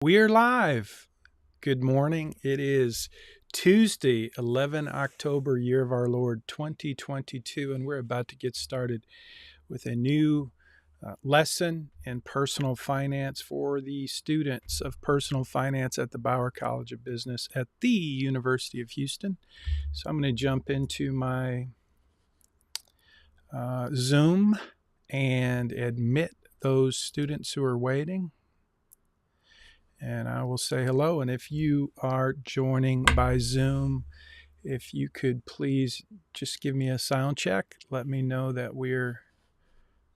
We're live. Good morning. It is Tuesday, 11 October, year of our Lord 2022, and we're about to get started with a new lesson in personal finance for the students of personal finance at the Bauer College of Business at the University of Houston. So I'm going to jump into my Zoom and admit those students who are waiting. And I will say hello. And if you are joining by Zoom, if you could please just give me a sound check, let me know that we're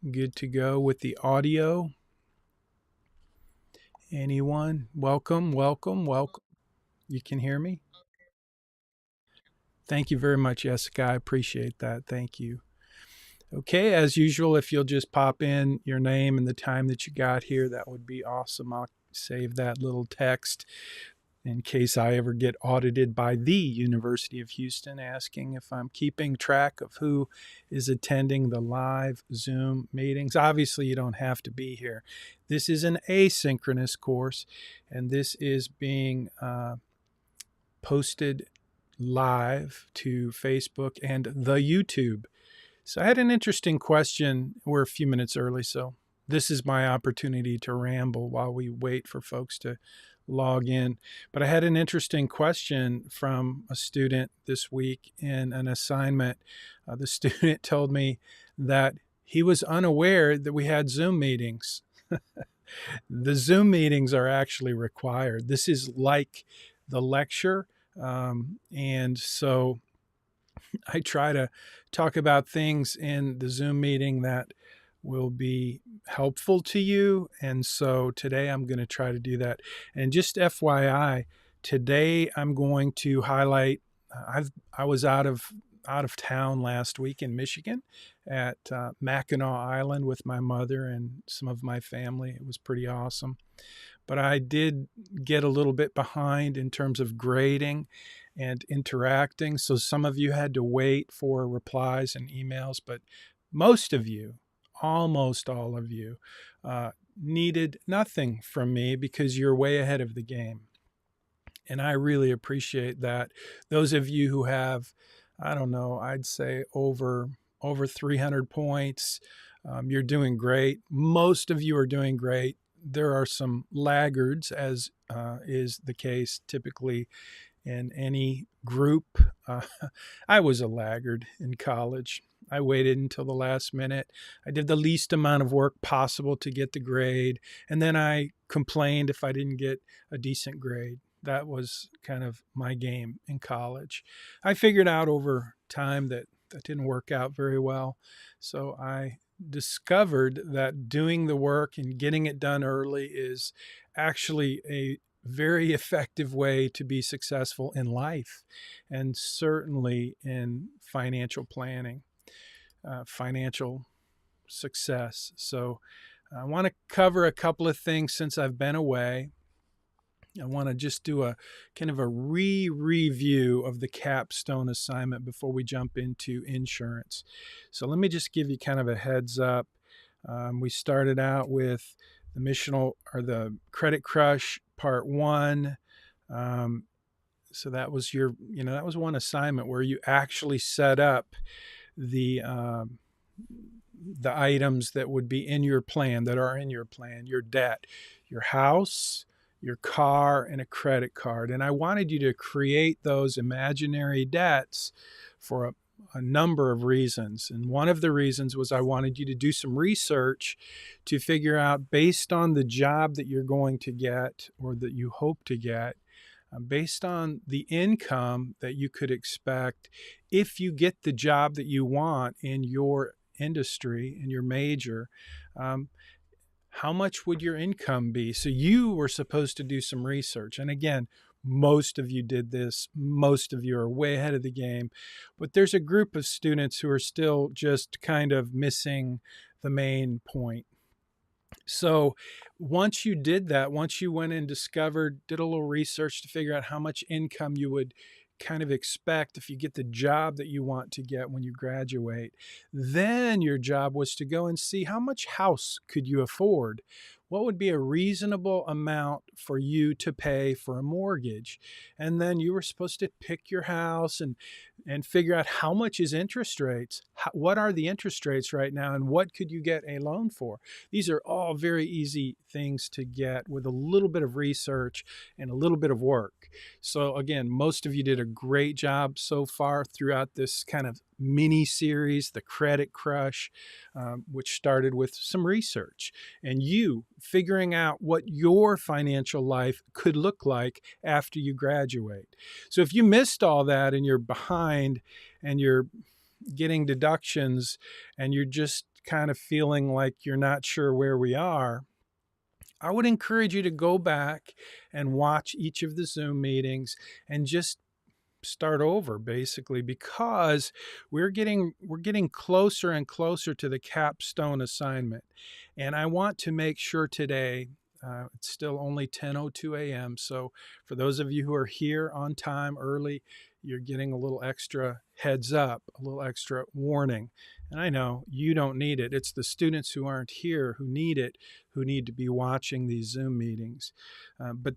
good to go with the audio. Anyone? Welcome, welcome, welcome. You can hear me? Thank you very much, Jessica. I appreciate that. Thank you. Okay, as usual, if you'll just pop in your name and the time that you got here, that would be awesome. I'll save that little text in case I ever get audited by the University of Houston asking if I'm keeping track of who is attending the live Zoom meetings. Obviously, you don't have to be here. This is an asynchronous course, and this is being posted live to Facebook and the YouTube. So I had an interesting question. We're a few minutes early, so this is my opportunity to ramble while we wait for folks to log in. But I had an interesting question from a student this week in an assignment. The student told me that he was unaware that we had Zoom meetings. The Zoom meetings are actually required. This is like the lecture. And so I try to talk about things in the Zoom meeting that will be helpful to you. And so today I'm going to try to do that. And just FYI, today I'm going to highlight. I was out of town last week in Michigan at Mackinac Island with my mother and some of my family. It was pretty awesome. But I did get a little bit behind in terms of grading and interacting. So some of you had to wait for replies and emails, but most of you, almost all of you, needed nothing from me because you're way ahead of the game. And I really appreciate that. Those of you who have, I don't know, I'd say over 300 points, you're doing great. Most of you are doing great. There are some laggards, as is the case typically in any group. I was a laggard in college. I waited until the last minute. I did the least amount of work possible to get the grade, and then I complained if I didn't get a decent grade. That was kind of my game in college. I figured out over time that that didn't work out very well. So I discovered that doing the work and getting it done early is actually a very effective way to be successful in life and certainly in financial planning, financial success. So I want to cover a couple of things since I've been away. I want to just do a kind of a review of the capstone assignment before we jump into insurance. So let me just give you kind of a heads up. We started out with the missional or the credit crush part one. So that was that was one assignment where you actually set up the the items that would be in your plan, that are in your plan, your debt, your house, your car, and a credit card. And I wanted you to create those imaginary debts for a number of reasons. And one of the reasons was I wanted you to do some research to figure out, based on the job that you're going to get or that you hope to get, based on the income that you could expect if you get the job that you want in your industry, in your major, how much would your income be? So you were supposed to do some research. And again, most of you did this. Most of you are way ahead of the game. But there's a group of students who are still just kind of missing the main point. So once you did that, once you went and did a little research to figure out how much income you would kind of expect if you get the job that you want to get when you graduate, then your job was to go and see how much house could you afford. what would be a reasonable amount for you to pay for a mortgage? And then you were supposed to pick your house and figure out how much is interest rates, what are the interest rates right now, and what could you get a loan for? These are all very easy things to get with a little bit of research and a little bit of work. So again, most of you did a great job so far throughout this kind of mini series, The Credit Crush, which started with some research and you figuring out what your financial life could look like after you graduate. So if you missed all that and you're behind and you're getting deductions and you're just kind of feeling like you're not sure where we are, I would encourage you to go back and watch each of the Zoom meetings and just start over, basically, because we're getting closer and closer to the capstone assignment. And I want to make sure today, it's still only 10:02 a.m. So for those of you who are here on time early, you're getting a little extra heads up, a little extra warning. And I know you don't need it. It's the students who aren't here who need it, who need to be watching these Zoom meetings. But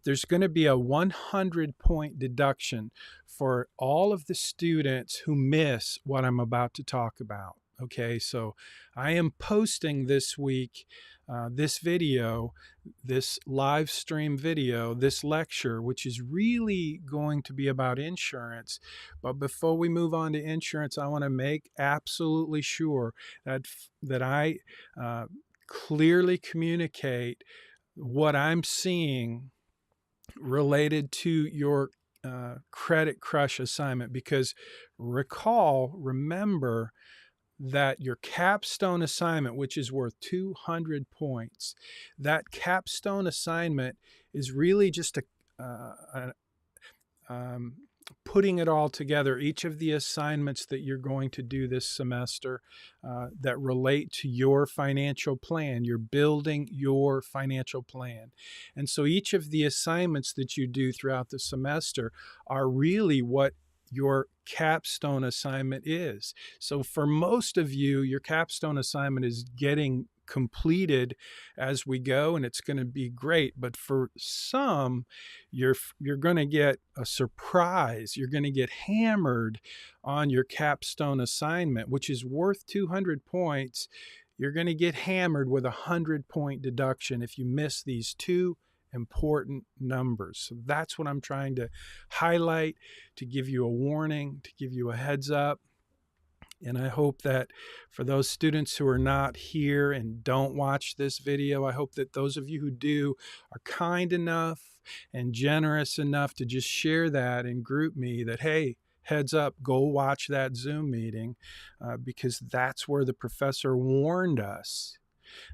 there's going to be a 100-point deduction for all of the students who miss what I'm about to talk about. Okay, so I am posting this week this video, this live stream video, this lecture, which is really going to be about insurance. But before we move on to insurance, I want to make absolutely sure that I clearly communicate what I'm seeing related to your credit crush assignment, because remember that your capstone assignment, which is worth 200 points, that capstone assignment is really just putting it all together, each of the assignments that you're going to do this semester that relate to your financial plan. You're building your financial plan. And so each of the assignments that you do throughout the semester are really what your capstone assignment is. So for most of you, your capstone assignment is getting completed as we go, and it's going to be great. But for some, you're going to get a surprise. You're going to get hammered on your capstone assignment, which is worth 200 points. You're going to get hammered with a 100-point deduction if you miss these two important numbers. So that's what I'm trying to highlight, to give you a warning, to give you a heads up. And I hope that for those students who are not here and don't watch this video, I hope that those of you who do are kind enough and generous enough to just share that and group me that, hey, heads up, go watch that Zoom meeting, because that's where the professor warned us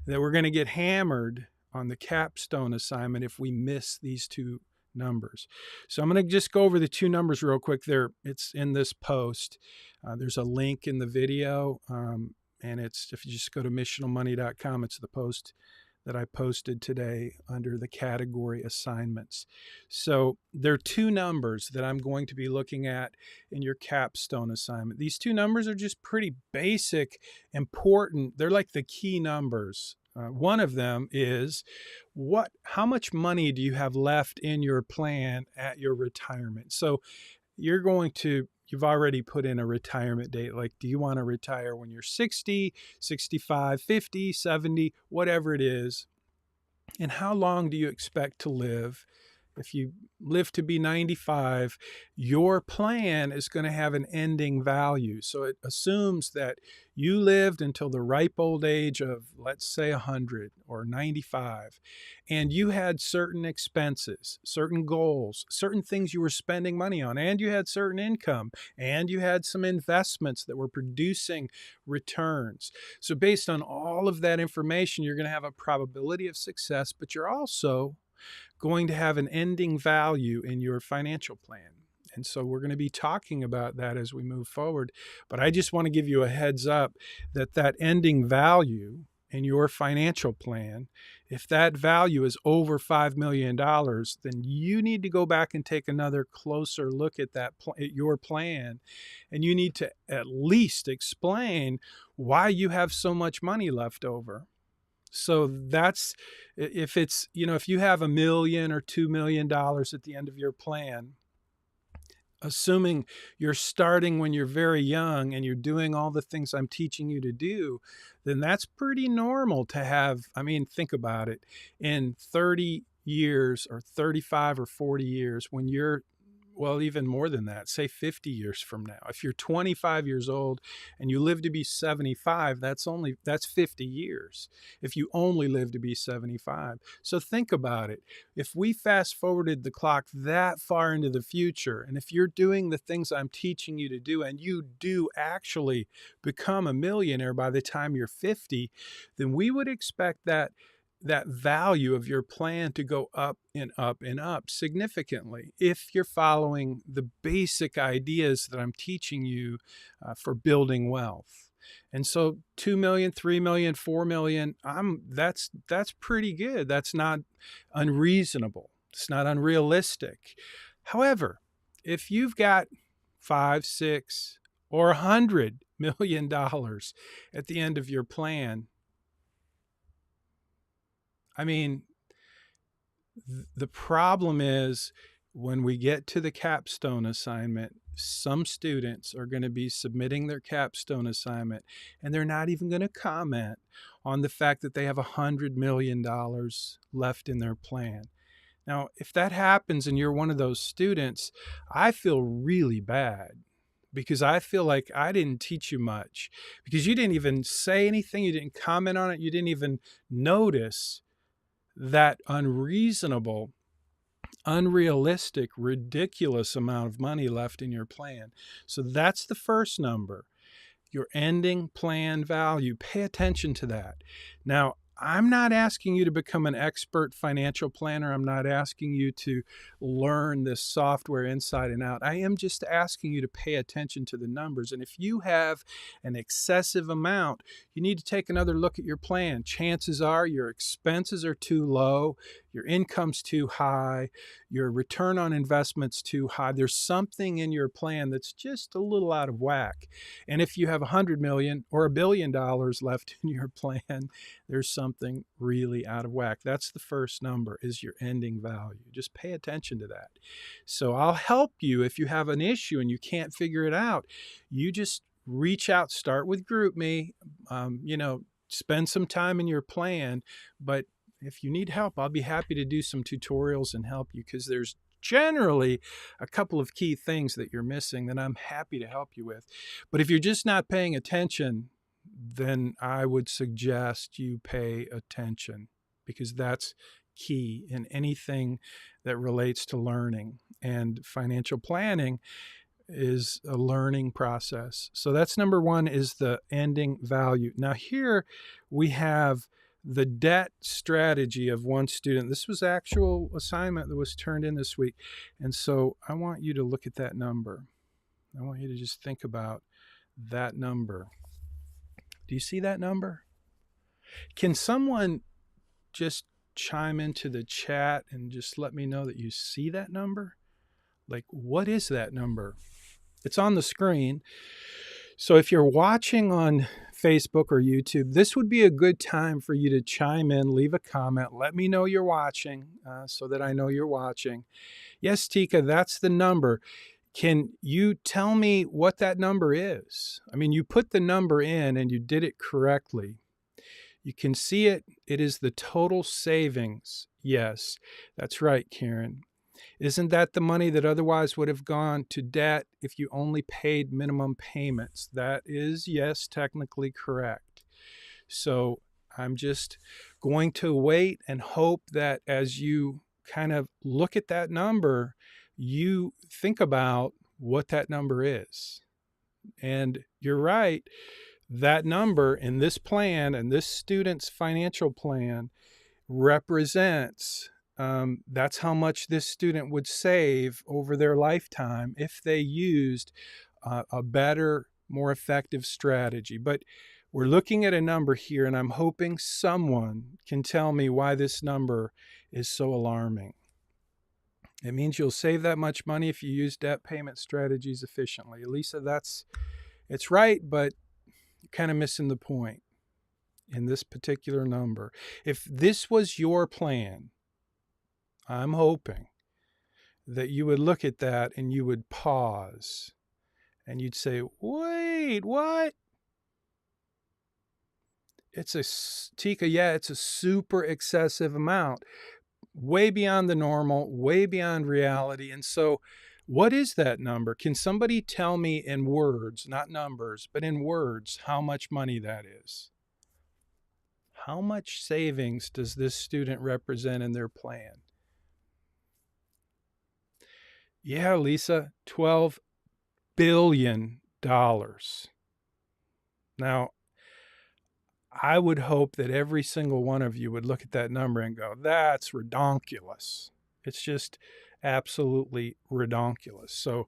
that we're going to get hammered on the capstone assignment if we miss these two numbers. So I'm going to just go over the two numbers real quick. It's in this post. There's a link in the video, and it's, if you just go to missionalmoney.com, it's the post that I posted today under the category assignments. So there are two numbers that I'm going to be looking at in your capstone assignment. These two numbers are just pretty basic, important. They're like the key numbers. One of them is how much money do you have left in your plan at your retirement? So you've already put in a retirement date. Like, do you want to retire when you're 60, 65, 50, 70, whatever it is? And how long do you expect to live? If you live to be 95, your plan is going to have an ending value. So it assumes that you lived until the ripe old age of, let's say, 100 or 95, and you had certain expenses, certain goals, certain things you were spending money on, and you had certain income, and you had some investments that were producing returns. So based on all of that information, you're going to have a probability of success, but you're also going to have an ending value in your financial plan. And so we're going to be talking about that as we move forward. But I just want to give you a heads up that that ending value in your financial plan, if that value is over $5 million, then you need to go back and take another closer look at at your plan. And you need to at least explain why you have so much money left over. So that's, if it's, if you have $1 million or $2 million at the end of your plan, assuming you're starting when you're very young and you're doing all the things I'm teaching you to do, then that's pretty normal to have. I mean, think about it. In 30 years or 35 or 40 years, when you're, well, even more than that, say 50 years from now, if you're 25 years old and you live to be 75, that's 50 years. If you only live to be 75. So think about it. If we fast forwarded the clock that far into the future, and if you're doing the things I'm teaching you to do, and you do actually become a millionaire by the time you're 50, then we would expect that value of your plan to go up and up and up significantly if you're following the basic ideas that I'm teaching you for building wealth. And so 2 million, 3 million, 4 million, that's pretty good. That's not unreasonable. It's not unrealistic. However, if you've got 5, 6, or $100 million at the end of your plan, I mean, the problem is when we get to the capstone assignment, some students are going to be submitting their capstone assignment and they're not even going to comment on the fact that they have $100 million left in their plan. Now, if that happens and you're one of those students, I feel really bad, because I feel like I didn't teach you much, because you didn't even say anything, you didn't comment on it, you didn't even notice that unreasonable, unrealistic, ridiculous amount of money left in your plan. So that's the first number, your ending plan value. Pay attention to that. Now, I'm not asking you to become an expert financial planner. I'm not asking you to learn this software inside and out. I am just asking you to pay attention to the numbers. And if you have an excessive amount, you need to take another look at your plan. Chances are your expenses are too low, your income's too high, your return on investment's too high. There's something in your plan that's just a little out of whack. And if you have $100 million or $1 billion left in your plan, there's something really out of whack. That's the first number, is your ending value. Just pay attention to that. So I'll help you if you have an issue and you can't figure it out. You just reach out, start with GroupMe, spend some time in your plan. But if you need help, I'll be happy to do some tutorials and help you, because there's generally a couple of key things that you're missing that I'm happy to help you with. But if you're just not paying attention, then I would suggest you pay attention, because that's key in anything that relates to learning. And financial planning is a learning process. So that's number one, is the ending value. Now here we have the debt strategy of one student. This was actual assignment that was turned in this week. And so I want you to look at that number. I want you to just think about that number. Do you see that number? Can someone just chime into the chat and just let me know that you see that number? Like, what is that number? It's on the screen. So if you're watching on Facebook or YouTube, this would be a good time for you to chime in, leave a comment, let me know you're watching, so that I know you're watching. Yes, Tika, that's the number. Can you tell me what that number is? I mean, you put the number in and you did it correctly. You can see it. It is the total savings. Yes, that's right, Karen. Isn't that the money that otherwise would have gone to debt if you only paid minimum payments? That is, yes, technically correct. So I'm just going to wait and hope that as you kind of look at that number, you think about what that number is. And you're right, that number in this plan and this student's financial plan represents that's how much this student would save over their lifetime if they used a better, more effective strategy. But we're looking at a number here, and I'm hoping someone can tell me why this number is so alarming. It means you'll save that much money if you use debt payment strategies efficiently. Elisa, it's right, but you're kind of missing the point. in this particular number. If this was your plan, I'm hoping that you would look at that and you would pause and you'd say, wait, what? It's a, Tika, yeah, it's a super excessive amount, way beyond the normal, way beyond reality. And so, what is that number? Can somebody tell me in words, not numbers, but in words, how much money that is? How much savings does this student represent in their plan? Yeah, Lisa, $12 billion. Now, I would hope that every single one of you would look at that number and go, that's redonkulous. It's just absolutely redonkulous. So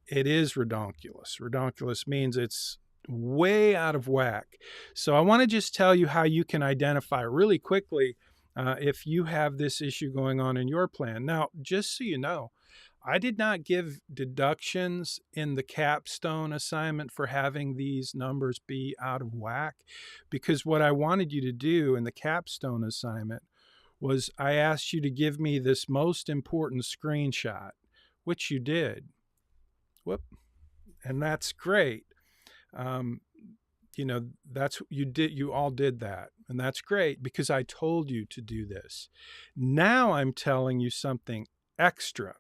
it is redonkulous. Redonkulous means it's way out of whack. So I want to just tell you how you can identify really quickly if you have this issue going on in your plan. Now, just so you know, I did not give deductions in the capstone assignment for having these numbers be out of whack, because what I wanted you to do in the capstone assignment was I asked you to give me this most important screenshot, which you did. Whoop. And that's great. That's you all did that. And that's great because I told you to do this. Now I'm telling you something extra.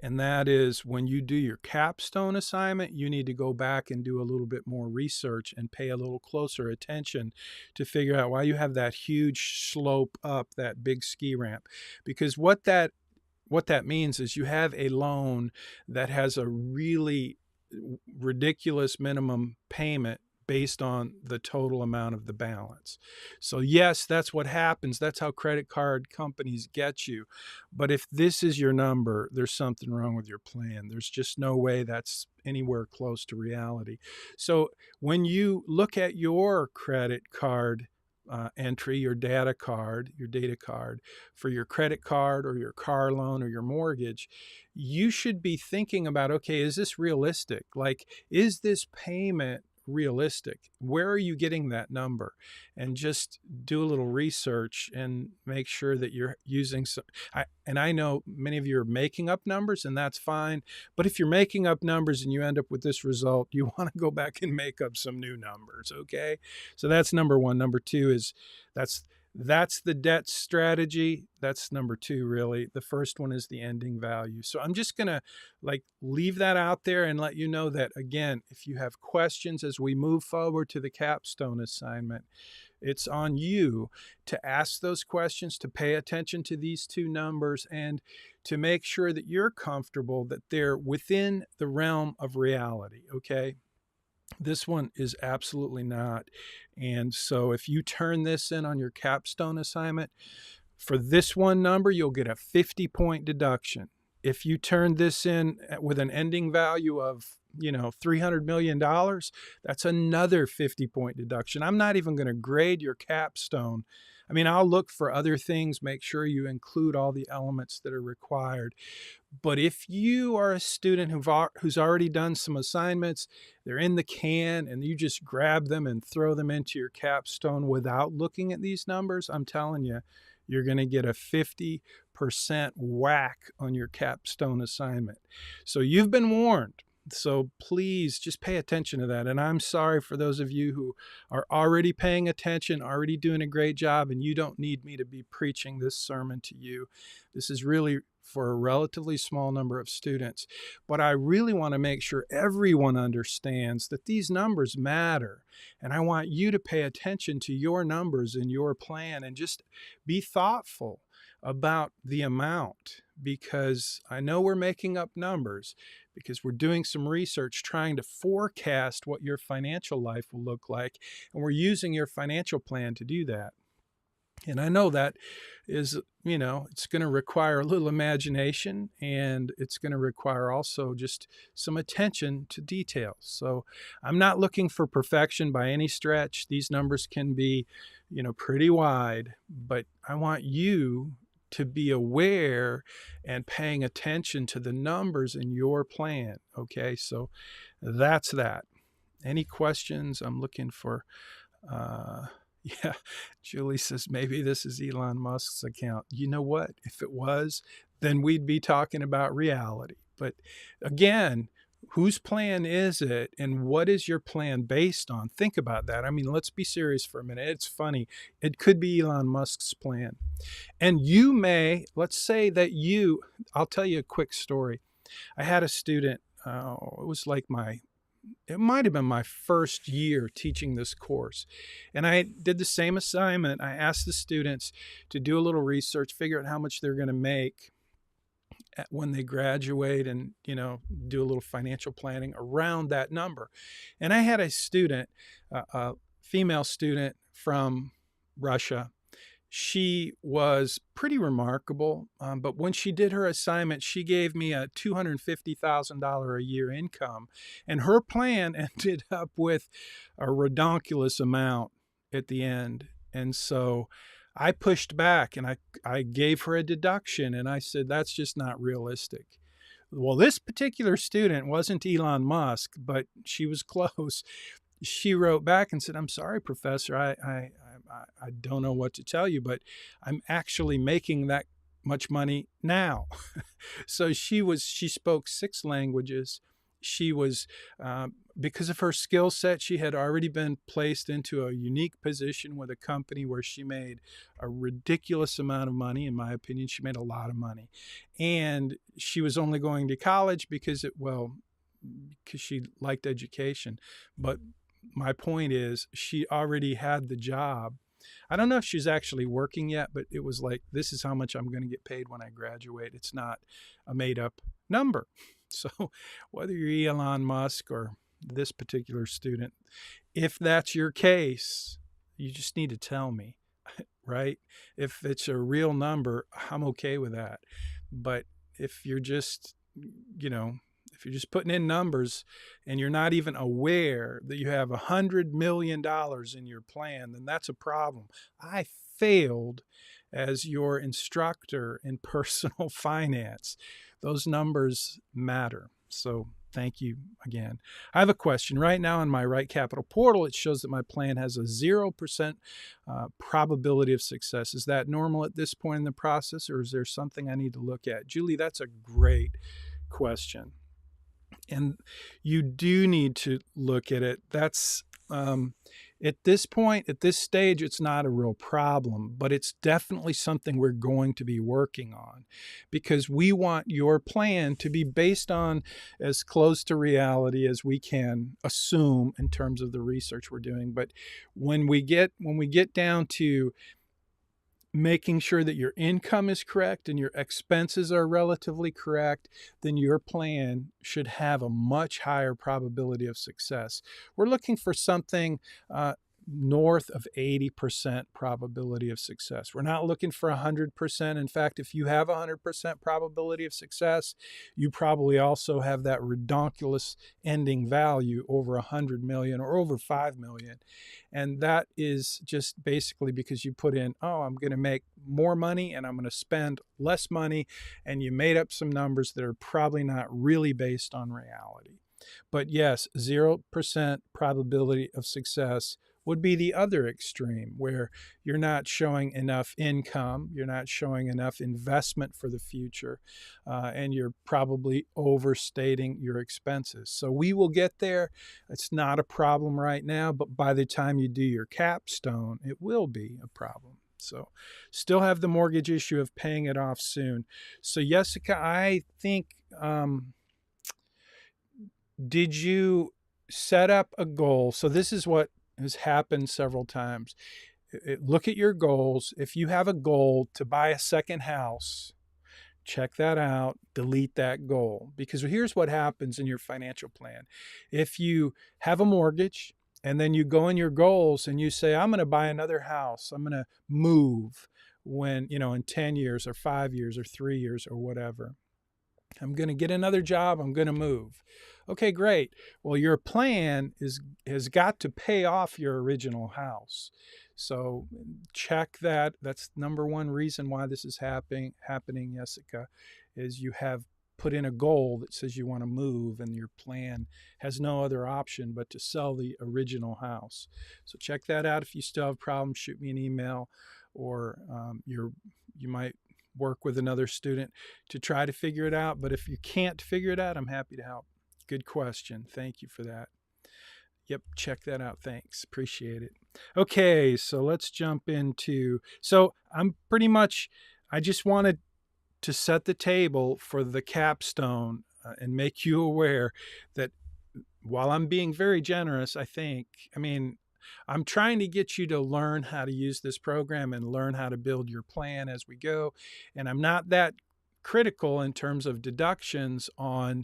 And that is when you do your capstone assignment, you need to go back and do a little bit more research and pay a little closer attention to figure out why you have that huge slope up, that big ski ramp. Because what that means is you have a loan that has a really ridiculous minimum payment based on the total amount of the balance. So yes, that's what happens. That's how credit card companies get you. But if this is your number, there's something wrong with your plan. There's just no way that's anywhere close to reality. So when you look at your credit card entry, your data card for your credit card or your car loan or your mortgage, you should be thinking about, okay, is this realistic? Like, is this payment realistic? Where are you getting that number? And just do a little research and make sure that you're using some. I know many of you are making up numbers, and that's fine. But if you're making up numbers and you end up with this result, you want to go back and make up some new numbers. Okay, so that's number one. Number two is that's the debt strategy. That's number two, really. The first one is the ending value. So I'm just going to leave that out there and let you know that, again, if you have questions as we move forward to the capstone assignment, it's on you to ask those questions, to pay attention to these two numbers, and to make sure that you're comfortable that they're within the realm of reality, okay? This one is absolutely not. And so if you turn this in on your capstone assignment, for this one number, you'll get a 50-point deduction. If you turn this in with an ending value of, $300 million, that's another 50-point deduction. I'm not even going to grade your capstone. I mean, I'll look for other things, make sure you include all the elements that are required. But if you are a student who's already done some assignments, they're in the can, and you just grab them and throw them into your capstone without looking at these numbers, I'm telling you, you're going to get a 50% whack on your capstone assignment. So you've been warned. So please just pay attention to that. And I'm sorry for those of you who are already paying attention, already doing a great job, and you don't need me to be preaching this sermon to you. This is really for a relatively small number of students. But I really want to make sure everyone understands that these numbers matter. And I want you to pay attention to your numbers in your plan and just be thoughtful about the amount, because I know we're making up numbers because we're doing some research trying to forecast what your financial life will look like, and we're using your financial plan to do that. And I know that is, it's going to require a little imagination, and it's going to require also just some attention to details. So I'm not looking for perfection by any stretch. These numbers can be, pretty wide, but I want you to be aware and paying attention to the numbers in your plan. Okay, so that's that. Any questions? I'm looking for Uh, yeah, Julie says maybe this is Elon Musk's account. You know what? If it was, then we'd be talking about reality. But again, whose plan is it and what is your plan based on? Think about that. I mean, let's be serious for a minute. It's funny. It could be Elon Musk's plan. And you may, let's say that I'll tell you a quick story. I had a student, it was like it might have been my first year teaching this course. And I did the same assignment. I asked the students to do a little research, figure out how much they're going to make when they graduate and, do a little financial planning around that number. And I had a student, a female student from Russia. She was pretty remarkable, but when she did her assignment, she gave me a $250,000 a year income, and her plan ended up with a redonkulous amount at the end. And so I pushed back and I gave her a deduction, and I said, that's just not realistic. Well, this particular student wasn't Elon Musk, but she was close. She wrote back and said, I'm sorry, professor, I don't know what to tell you, but I'm actually making that much money now. So she spoke 6 languages. She was, because of her skill set, she had already been placed into a unique position with a company where she made a ridiculous amount of money. In my opinion, she made a lot of money. And she was only going to college because she liked education. But my point is, she already had the job. I don't know if she's actually working yet, but it was like, this is how much I'm going to get paid when I graduate. It's not a made up number. So whether you're Elon Musk or this particular student, if that's your case, you just need to tell me, right? If it's a real number, I'm okay with that. But if you're just, if you're just putting in numbers and you're not even aware that you have $100 million in your plan, then that's a problem. I failed as your instructor in personal finance. Those numbers matter. So thank you again. I have a question. Right now in my Right Capital portal, it shows that my plan has a 0% probability of success. Is that normal at this point in the process, or is there something I need to look at? Julie, that's a great question. And you do need to look at it. That's at this point, at this stage, it's not a real problem, but it's definitely something we're going to be working on, because we want your plan to be based on as close to reality as we can assume in terms of the research we're doing. But when we get down to making sure that your income is correct and your expenses are relatively correct, then your plan should have a much higher probability of success. We're looking for something north of 80% probability of success. We're not looking for 100%. In fact, if you have 100% probability of success, you probably also have that redonkulous ending value over 100 million or over 5 million. And that is just basically because you put in, I'm going to make more money and I'm going to spend less money, and you made up some numbers that are probably not really based on reality. But yes, 0% probability of success would be the other extreme, where you're not showing enough income, you're not showing enough investment for the future, and you're probably overstating your expenses. So we will get there. It's not a problem right now, but by the time you do your capstone, it will be a problem. So still have the mortgage issue of paying it off soon. So Jessica, I think, did you set up a goal? So this is what has happened several times. Look at your goals. If you have a goal to buy a second house, check that out, delete that goal. Because here's what happens in your financial plan. If you have a mortgage and then you go in your goals and you say, I'm going to buy another house, I'm going to move when, in 10 years or 5 years or 3 years or whatever. I'm going to get another job, I'm going to move. Okay, great. Well, your plan has got to pay off your original house. So check that. That's number one reason why this is happening, Jessica, is you have put in a goal that says you want to move and your plan has no other option but to sell the original house. So check that out. If you still have problems, shoot me an email, or you might work with another student to try to figure it out. But if you can't figure it out, I'm happy to help. Good question. Thank you for that. Yep, check that out. Thanks. Appreciate it. Okay, so let's jump into, so I just wanted to set the table for the capstone and make you aware that while I'm being very generous, I'm trying to get you to learn how to use this program and learn how to build your plan as we go. And I'm not that critical in terms of deductions on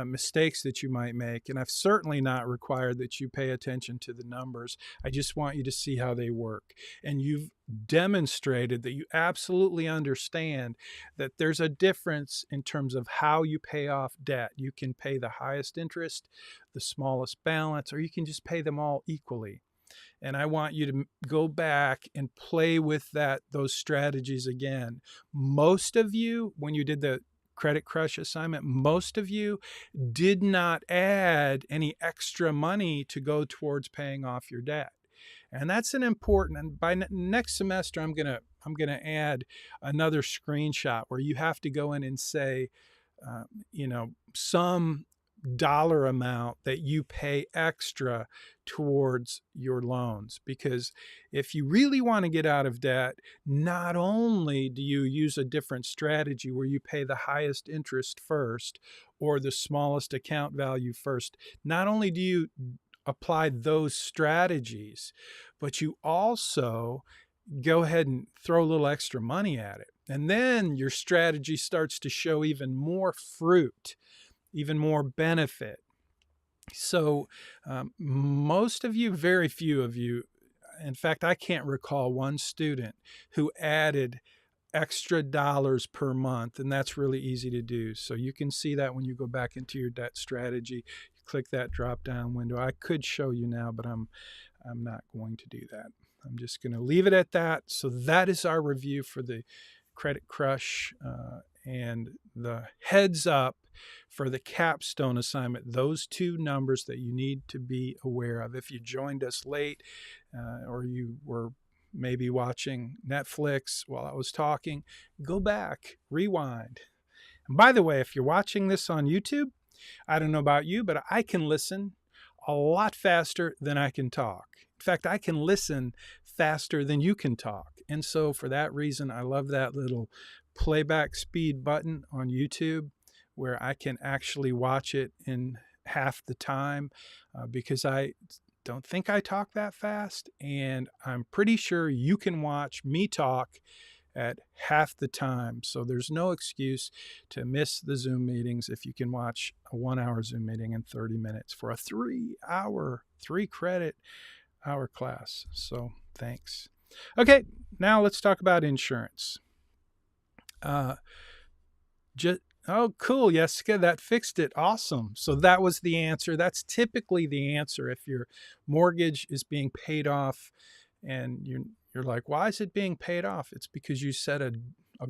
mistakes that you might make. And I've certainly not required that you pay attention to the numbers. I just want you to see how they work. And you've demonstrated that you absolutely understand that there's a difference in terms of how you pay off debt. You can pay the highest interest, the smallest balance, or you can just pay them all equally. And I want you to go back and play with those strategies again. Most of you, when you did the Credit Crush assignment, most of you did not add any extra money to go towards paying off your debt. And that's an important, and by next semester, I'm gonna add another screenshot where you have to go in and say, some dollar amount that you pay extra towards your loans. Because if you really want to get out of debt, not only do you use a different strategy where you pay the highest interest first or the smallest account value first, not only do you apply those strategies, but you also go ahead and throw a little extra money at it. And then your strategy starts to show even more fruit, even more benefit. So most of you, very few of you, in fact, I can't recall one student who added extra dollars per month, and that's really easy to do. So you can see that when you go back into your debt strategy, you click that drop down window. I could show you now, but I'm not going to do that. I'm just going to leave it at that. So that is our review for the Credit Crush and the heads up for the capstone assignment. Those two numbers that you need to be aware of. If you joined us late or you were maybe watching Netflix while I was talking, go back, rewind. And by the way, if you're watching this on YouTube, I don't know about you, but I can listen a lot faster than I can talk. In fact, I can listen faster than you can talk. And so for that reason, I love that little playback speed button on YouTube where I can actually watch it in half the time because I don't think I talk that fast. And I'm pretty sure you can watch me talk at half the time. So there's no excuse to miss the Zoom meetings if you can watch a 1 hour Zoom meeting in 30 minutes for a 3 credit hour class. So thanks. Okay, now let's talk about insurance. Oh, cool, Jessica, that fixed it. Awesome. So that was the answer. That's typically the answer if your mortgage is being paid off and you're like, why is it being paid off? It's because you set a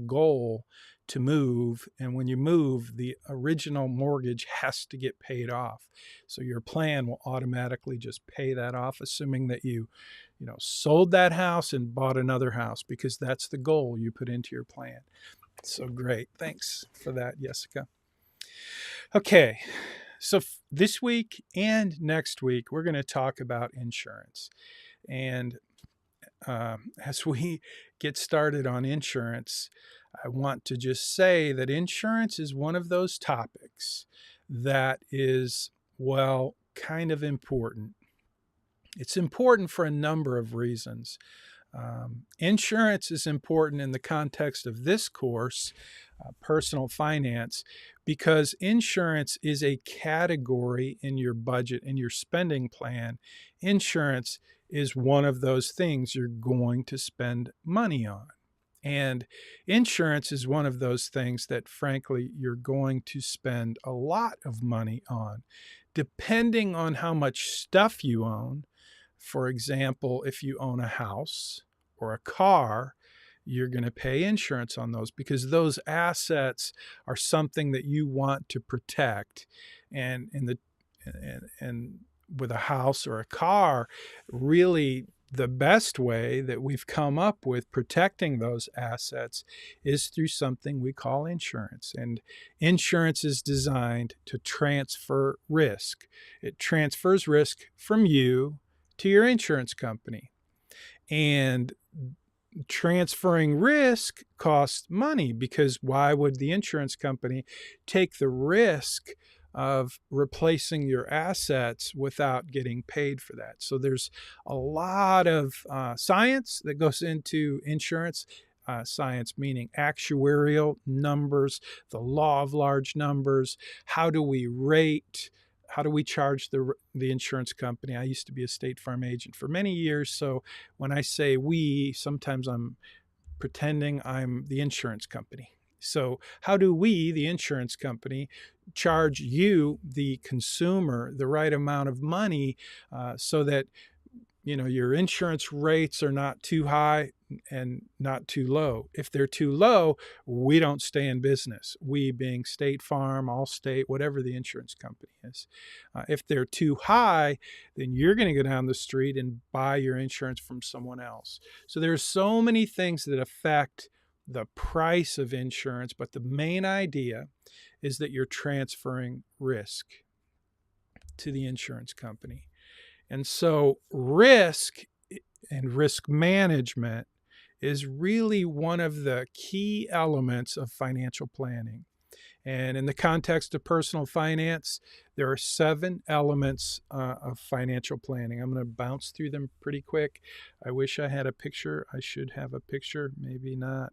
goal to move, and when you move, the original mortgage has to get paid off. So your plan will automatically just pay that off, assuming that you sold that house and bought another house, because that's the goal you put into your plan. So great. Thanks for that, Jessica. Okay, so this week and next week, we're going to talk about insurance. And as we get started on insurance, I want to just say that insurance is one of those topics that is, well, kind of important. It's important for a number of reasons. Insurance is important in the context of this course, personal finance, because insurance is a category in your budget, in your spending plan. Insurance is one of those things you're going to spend money on. And insurance is one of those things that, frankly, you're going to spend a lot of money on, depending on how much stuff you own. For example, if you own a house or a car, you're going to pay insurance on those because those assets are something that you want to protect. And and with a house or a car, really the best way that we've come up with protecting those assets is through something we call insurance. And insurance is designed to transfer risk. It transfers risk from you to your insurance company. And transferring risk costs money, because why would the insurance company take the risk of replacing your assets without getting paid for that? So there's a lot of science that goes into insurance. Science meaning actuarial numbers, the law of large numbers. How do we rate? How do we charge the insurance company? I used to be a State Farm agent for many years, so when I say we, sometimes I'm pretending I'm the insurance company. So how do we, the insurance company, charge you, the consumer, the right amount of money so that your insurance rates are not too high and not too low? If they're too low, we don't stay in business. We being State Farm, Allstate, whatever the insurance company is. If they're too high, then you're going to go down the street and buy your insurance from someone else. So there's so many things that affect the price of insurance, but the main idea is that you're transferring risk to the insurance company. And so risk and risk management is really one of the key elements of financial planning. And in the context of personal finance, there are 7 elements of financial planning. I'm going to bounce through them pretty quick. I wish I had a picture. I should have a picture, maybe not.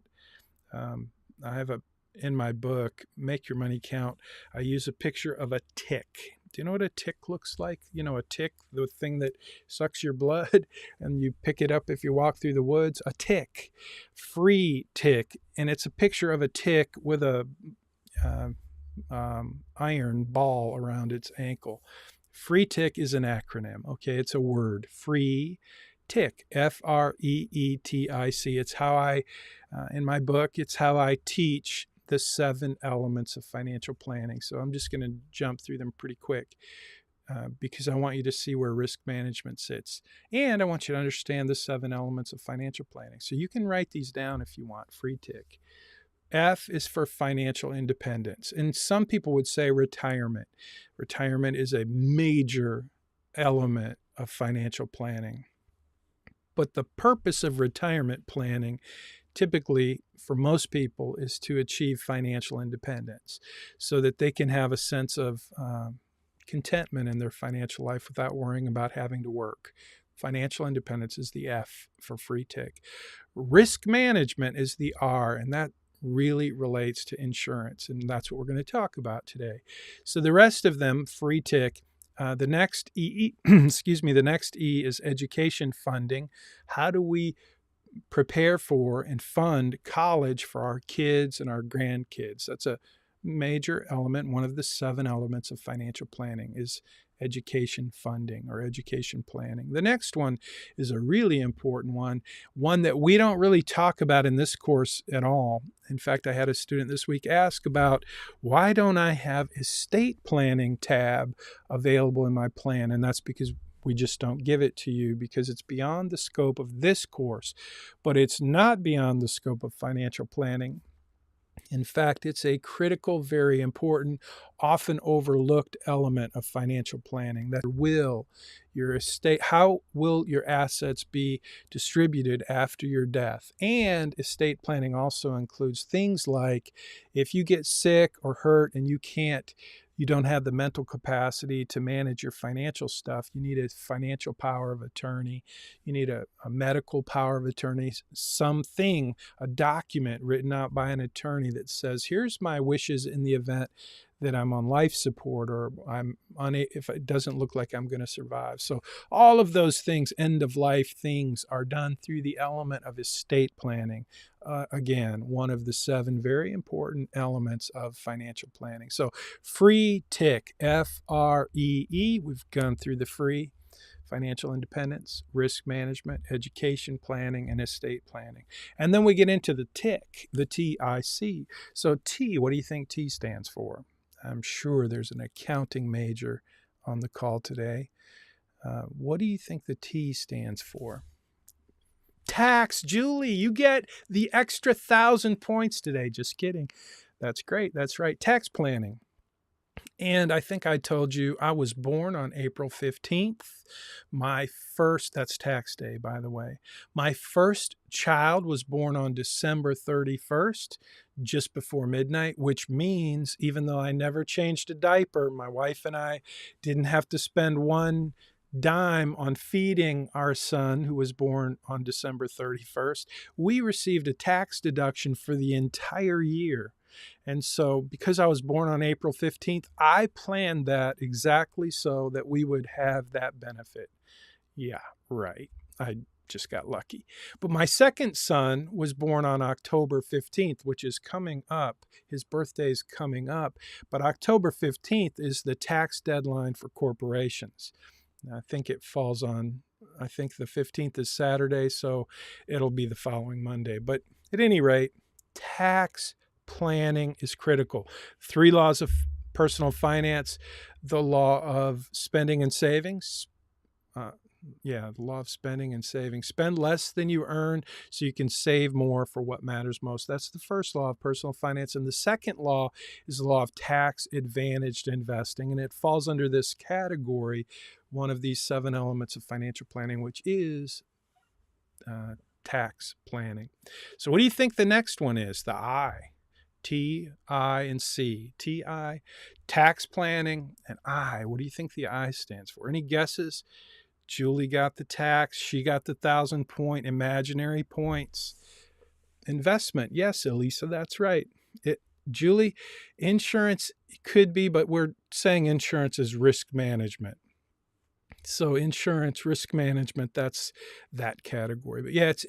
I have in my book, Make Your Money Count, I use a picture of a tick. Do you know what a tick looks like? A tick, the thing that sucks your blood and you pick it up if you walk through the woods. A tick, free tick. And it's a picture of a tick with a iron ball around its ankle. Free tick is an acronym. Okay, it's a word. Free tick, FREETIC. It's how in my book, it's how I teach the 7 elements of financial planning. So I'm just going to jump through them pretty quick because I want you to see where risk management sits. And I want you to understand the 7 elements of financial planning. So you can write these down if you want. Free tick. F is for financial independence. And some people would say retirement. Retirement is a major element of financial planning. But the purpose of retirement planning typically for most people is to achieve financial independence so that they can have a sense of contentment in their financial life without worrying about having to work. Financial independence is the F for free tick. Risk management is the R, and that really relates to insurance, and that's what we're going to talk about today. So the rest of them, free tick. The next E, the next E is education funding. How do we prepare for and fund college for our kids and our grandkids? That's a major element. One of the 7 elements of financial planning is education funding or education planning. The next one is a really important one that we don't really talk about in this course at all. In fact, I had a student this week ask about, why don't I have estate planning tab available in my plan? And that's because we just don't give it to you because it's beyond the scope of this course, but it's not beyond the scope of financial planning. In fact, it's a critical, very important, often overlooked element of financial planning. That your estate, how will your assets be distributed after your death? And estate planning also includes things like if you get sick or hurt and you don't have the mental capacity to manage your financial stuff, you need a financial power of attorney. You need a medical power of attorney, something, a document written out by an attorney that says, here's my wishes in the event that I'm on life support or if it doesn't look like I'm going to survive. So all of those things, end of life things, are done through the element of estate planning. Again, one of the 7 very important elements of financial planning. So free tick, FREE, we've gone through the free. financial independence, risk management, education planning, and estate planning. And then we get into the TIC, the TIC. So T, what do you think T stands for? I'm sure there's an accounting major on the call today. What do you think the T stands for? Tax. Julie, you get the extra 1,000 points today. Just kidding. That's great. That's right. Tax planning. And I think I told you I was born on April 15th. That's tax day, by the way. My first child was born on December 31st, just before midnight, which means even though I never changed a diaper, my wife and I didn't have to spend one dime on feeding our son who was born on December 31st. We received a tax deduction for the entire year. And so because I was born on April 15th, I planned that exactly so that we would have that benefit. Yeah, right. I just got lucky. But my second son was born on October 15th, which is coming up. His birthday's coming up. But October 15th is the tax deadline for corporations. I think it falls on, I think the 15th is Saturday, so it'll be the following Monday. But at any rate, tax planning is critical. 3 laws of personal finance, the law of spending and savings. The law of spending and saving. Spend less than you earn so you can save more for what matters most. That's the first law of personal finance. And the second law is the law of tax advantaged investing. And it falls under this category, one of these 7 elements of financial planning, which is tax planning. So what do you think the next one is? The I. T, I, and C. T, I, tax planning, and I. What do you think the I stands for? Any guesses? Julie got the tax. She got the 1,000-point imaginary points. Investment. Yes, Elisa, that's right. Julie, insurance could be, but we're saying insurance is risk management. So insurance, risk management, that's that category. But yeah, it's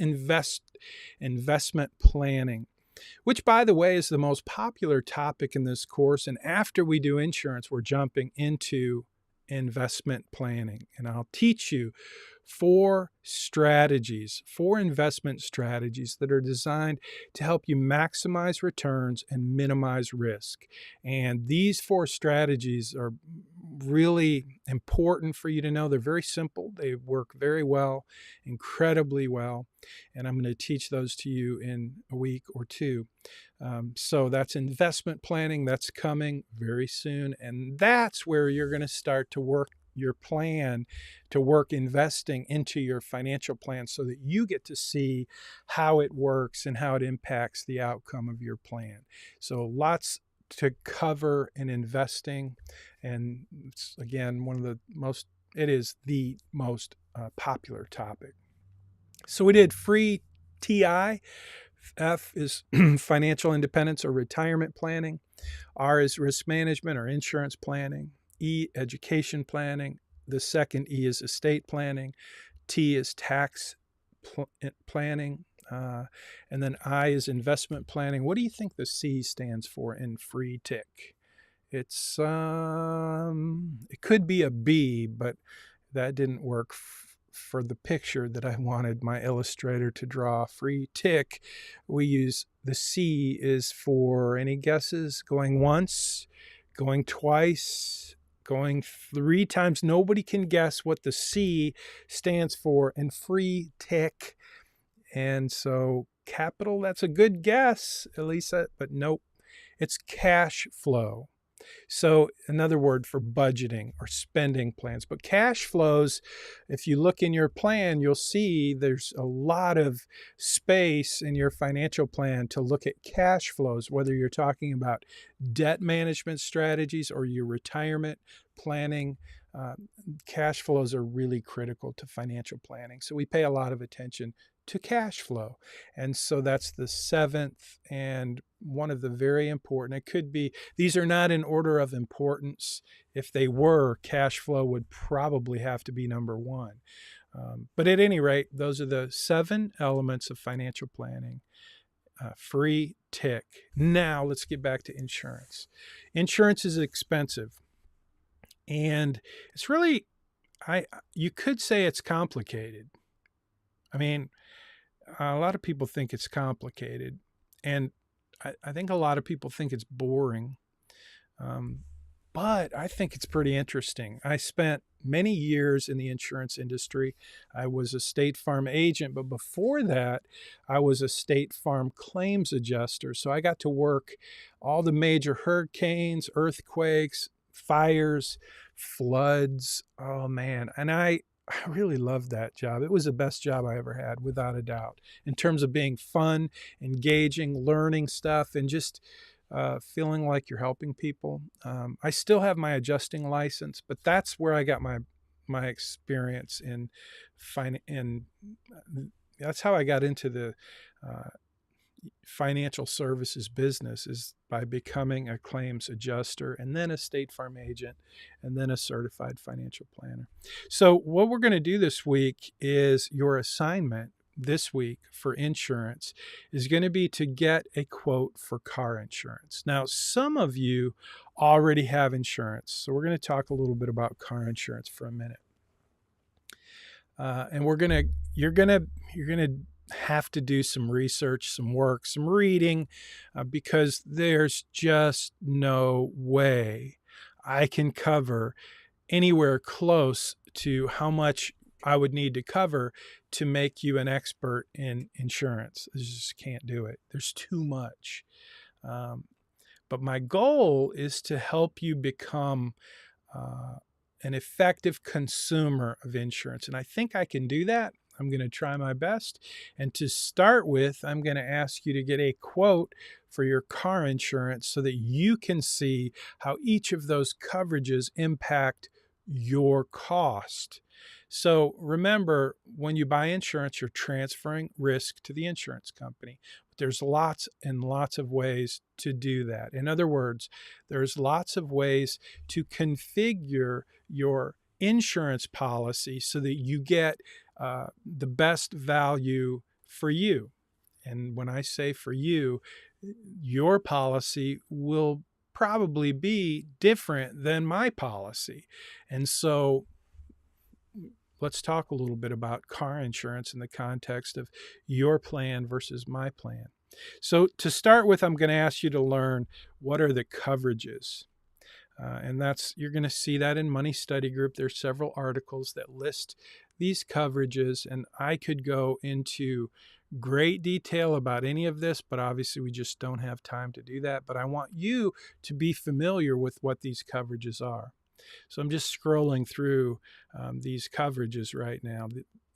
investment planning, which, by the way, is the most popular topic in this course. And after we do insurance, we're jumping into investment planning. And I'll teach you 4 investment strategies that are designed to help you maximize returns and minimize risk. And these 4 strategies are really important for you to know. They're very simple. They work very well, incredibly well. And I'm going to teach those to you in a week or 2. So that's investment planning. That's coming very soon. And that's where you're going to start to work your plan, to work investing into your financial plan so that you get to see how it works and how it impacts the outcome of your plan. So lots to cover in investing. And it's, again, it is the most popular topic. So we did free TI. F is financial independence or retirement planning. R is risk management or insurance planning. E, education planning. The second E is estate planning. T is tax planning. And then I is investment planning. What do you think the C stands for in free TIC? It's it could be a B, but that didn't work for the picture that I wanted my illustrator to draw. Free TIC, we use the C is for, any guesses? Going once, going twice, going 3 times. Nobody can guess what the C stands for in free TIC. And so capital, that's a good guess, Elisa, but nope. It's cash flow. So another word for budgeting or spending plans. But cash flows, if you look in your plan, you'll see there's a lot of space in your financial plan to look at cash flows, whether you're talking about debt management strategies or your retirement planning. Cash flows are really critical to financial planning. So we pay a lot of attention to cash flow. And so that's the 7th and one of the very important. It could be, these are not in order of importance. If they were, cash flow would probably have to be number 1. But at any rate, those are the 7 elements of financial planning. Free TIC. Now let's get back to insurance. Insurance is expensive. And it's really you could say it's complicated. I mean, a lot of people think it's complicated, and I think a lot of people think it's boring. Um, but I think it's pretty interesting. I spent many years in the insurance industry. I was a State Farm agent, but before that, I was a State Farm claims adjuster. So I got to work all the major hurricanes, earthquakes, fires, floods. Oh man. And I really loved that job. It was the best job I ever had, without a doubt, in terms of being fun, engaging, learning stuff, and just feeling like you're helping people. I still have my adjusting license, but that's where I got my experience in and that's how I got into the uh, financial services business, is by becoming a claims adjuster and then a State Farm agent and then a certified financial planner. So what we're going to do this week is your assignment this week for insurance is going to be to get a quote for car insurance. Now, some of you already have insurance, so we're going to talk a little bit about car insurance for a minute. And you're gonna have to do some research, some work, some reading, because there's just no way I can cover anywhere close to how much I would need to cover to make you an expert in insurance. I just can't do it. There's too much. But my goal is to help you become an effective consumer of insurance. And I think I can do that. I'm going to try my best. And to start with, I'm going to ask you to get a quote for your car insurance so that you can see how each of those coverages impact your cost. So remember, when you buy insurance, you're transferring risk to the insurance company. But there's lots and lots of ways to do that. In other words, there's lots of ways to configure your insurance policy so that you get the best value for you. And when I say for you, your policy will probably be different than my policy. And so let's talk a little bit about car insurance in the context of your plan versus my plan. So to start with, I'm going to ask you to learn what are the coverages. And you're going to see that in Money Study Group. There's several articles that list these coverages, and I could go into great detail about any of this, but obviously we just don't have time to do that. But I want you to be familiar with what these coverages are. So I'm just scrolling through these coverages right now.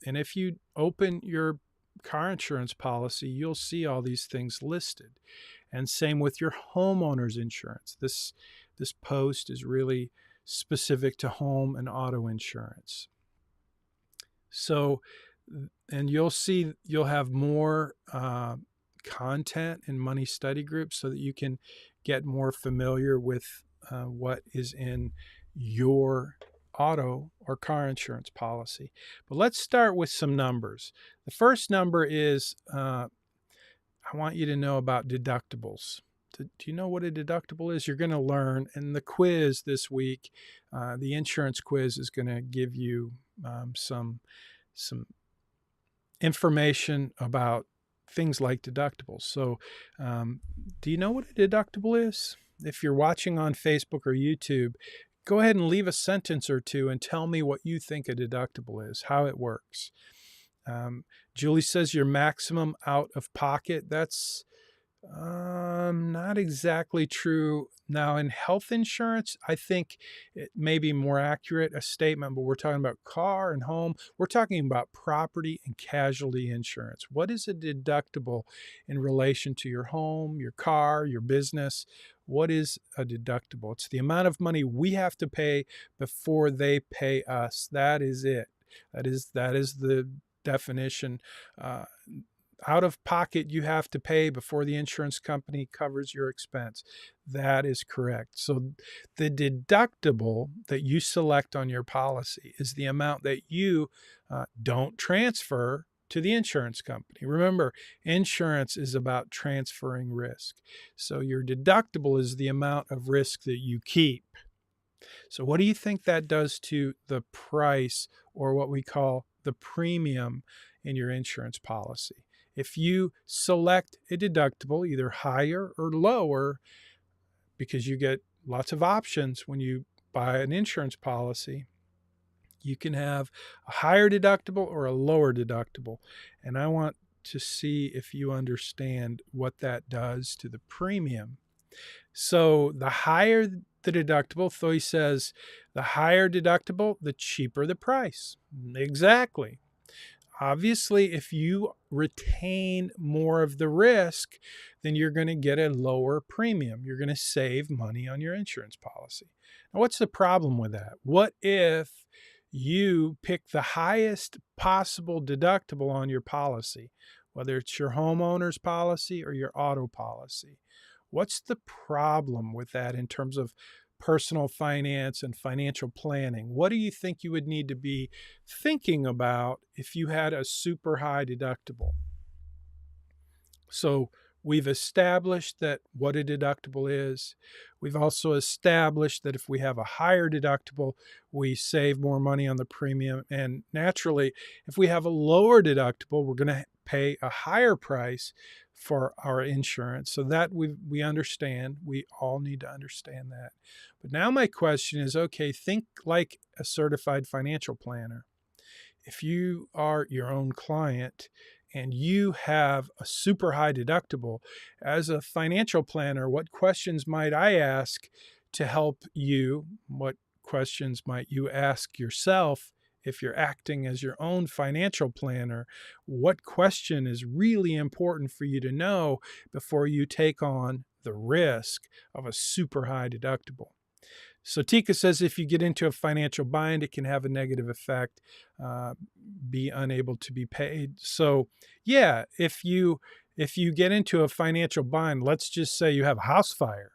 And if you open your car insurance policy, you'll see all these things listed. And same with your homeowner's insurance. This post is really specific to home and auto insurance. So, and you'll see you'll have more content in Money Study Group so that you can get more familiar with what is in your auto or car insurance policy. But let's start with some numbers. The first number is I want you to know about deductibles. Do you know what a deductible is? You're going to learn in the quiz this week. The insurance quiz is going to give you some information about things like deductibles. So do you know what a deductible is? If you're watching on Facebook or YouTube, go ahead and leave a sentence or two and tell me what you think a deductible is, how it works. Julie says your maximum out of pocket. That's not exactly true. Now, in health insurance, I think it may be more accurate a statement, but we're talking about car and home. We're talking about property and casualty insurance. What is a deductible in relation to your home, your car, your business? What is a deductible? It's the amount of money we have to pay before they pay us. That is it. That is the definition. Out of pocket, you have to pay before the insurance company covers your expense. That is correct. So the deductible that you select on your policy is the amount that you don't transfer to the insurance company. Remember, insurance is about transferring risk. So your deductible is the amount of risk that you keep. So what do you think that does to the price, or what we call the premium in your insurance policy? If you select a deductible, either higher or lower, because you get lots of options when you buy an insurance policy, you can have a higher deductible or a lower deductible. And I want to see if you understand what that does to the premium. So the higher the deductible, Thoy says, the higher deductible, the cheaper the price. Exactly. Obviously, if you retain more of the risk, then you're going to get a lower premium. You're going to save money on your insurance policy. Now, what's the problem with that? What if you pick the highest possible deductible on your policy, whether it's your homeowner's policy or your auto policy? What's the problem with that in terms of personal finance and financial planning? What do you think you would need to be thinking about if you had a super high deductible? So we've established that what a deductible is. We've also established that if we have a higher deductible, we save more money on the premium. And naturally, if we have a lower deductible, we're going to pay a higher price for our insurance. So that we understand. We all need to understand that. But now my question is, okay, think like a certified financial planner. If you are your own client and you have a super high deductible, as a financial planner, what questions might I ask to help you? What questions might you ask yourself if you're acting as your own financial planner? What question is really important for you to know before you take on the risk of a super high deductible? So Tika says if you get into a financial bind, it can have a negative effect, be unable to be paid. So yeah, if you get into a financial bind, let's just say you have a house fire,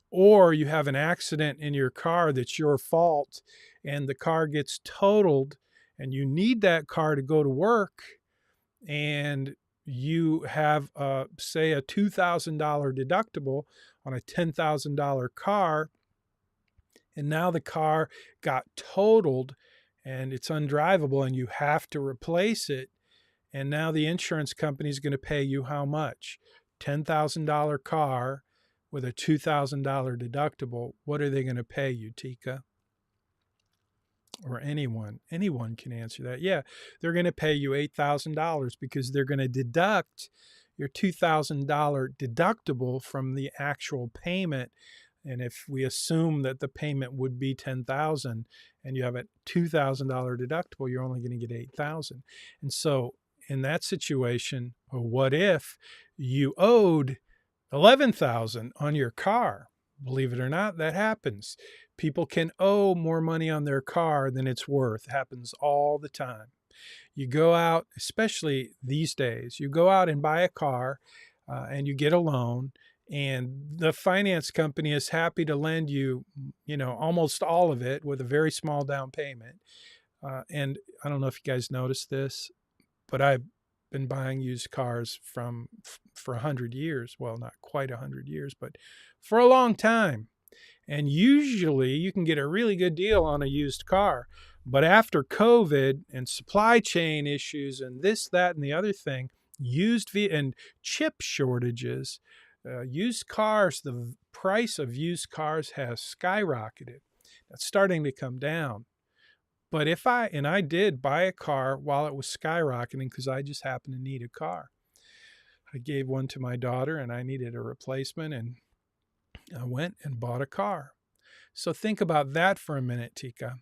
or you have an accident in your car that's your fault, and the car gets totaled, and you need that car to go to work, and you have, say, a $2,000 deductible on a $10,000 car, and now the car got totaled and it's undrivable and you have to replace it. And now the insurance company is going to pay you how much? $10,000 car with a $2,000 deductible. What are they going to pay you, Tika? Or anyone? Anyone can answer that. Yeah, they're going to pay you $8,000 because they're going to deduct your $2,000 deductible from the actual payment. And if we assume that the payment would be $10,000 and you have a $2,000 deductible, you're only going to get $8,000. And so in that situation, what if you owed $11,000 on your car? Believe it or not, that happens. People can owe more money on their car than it's worth. It happens all the time. You go out, especially these days, you go out and buy a car and you get a loan, and the finance company is happy to lend you, almost all of it with a very small down payment. And I don't know if you guys noticed this, but I've been buying used cars for 100 years. Well, not quite 100 years, but for a long time. And usually you can get a really good deal on a used car. But after COVID and supply chain issues and this, that, and the other thing, and chip shortages, used cars, the price of used cars has skyrocketed. It's starting to come down. But I did buy a car while it was skyrocketing because I just happened to need a car. I gave one to my daughter and I needed a replacement, and I went and bought a car. So think about that for a minute, Tika.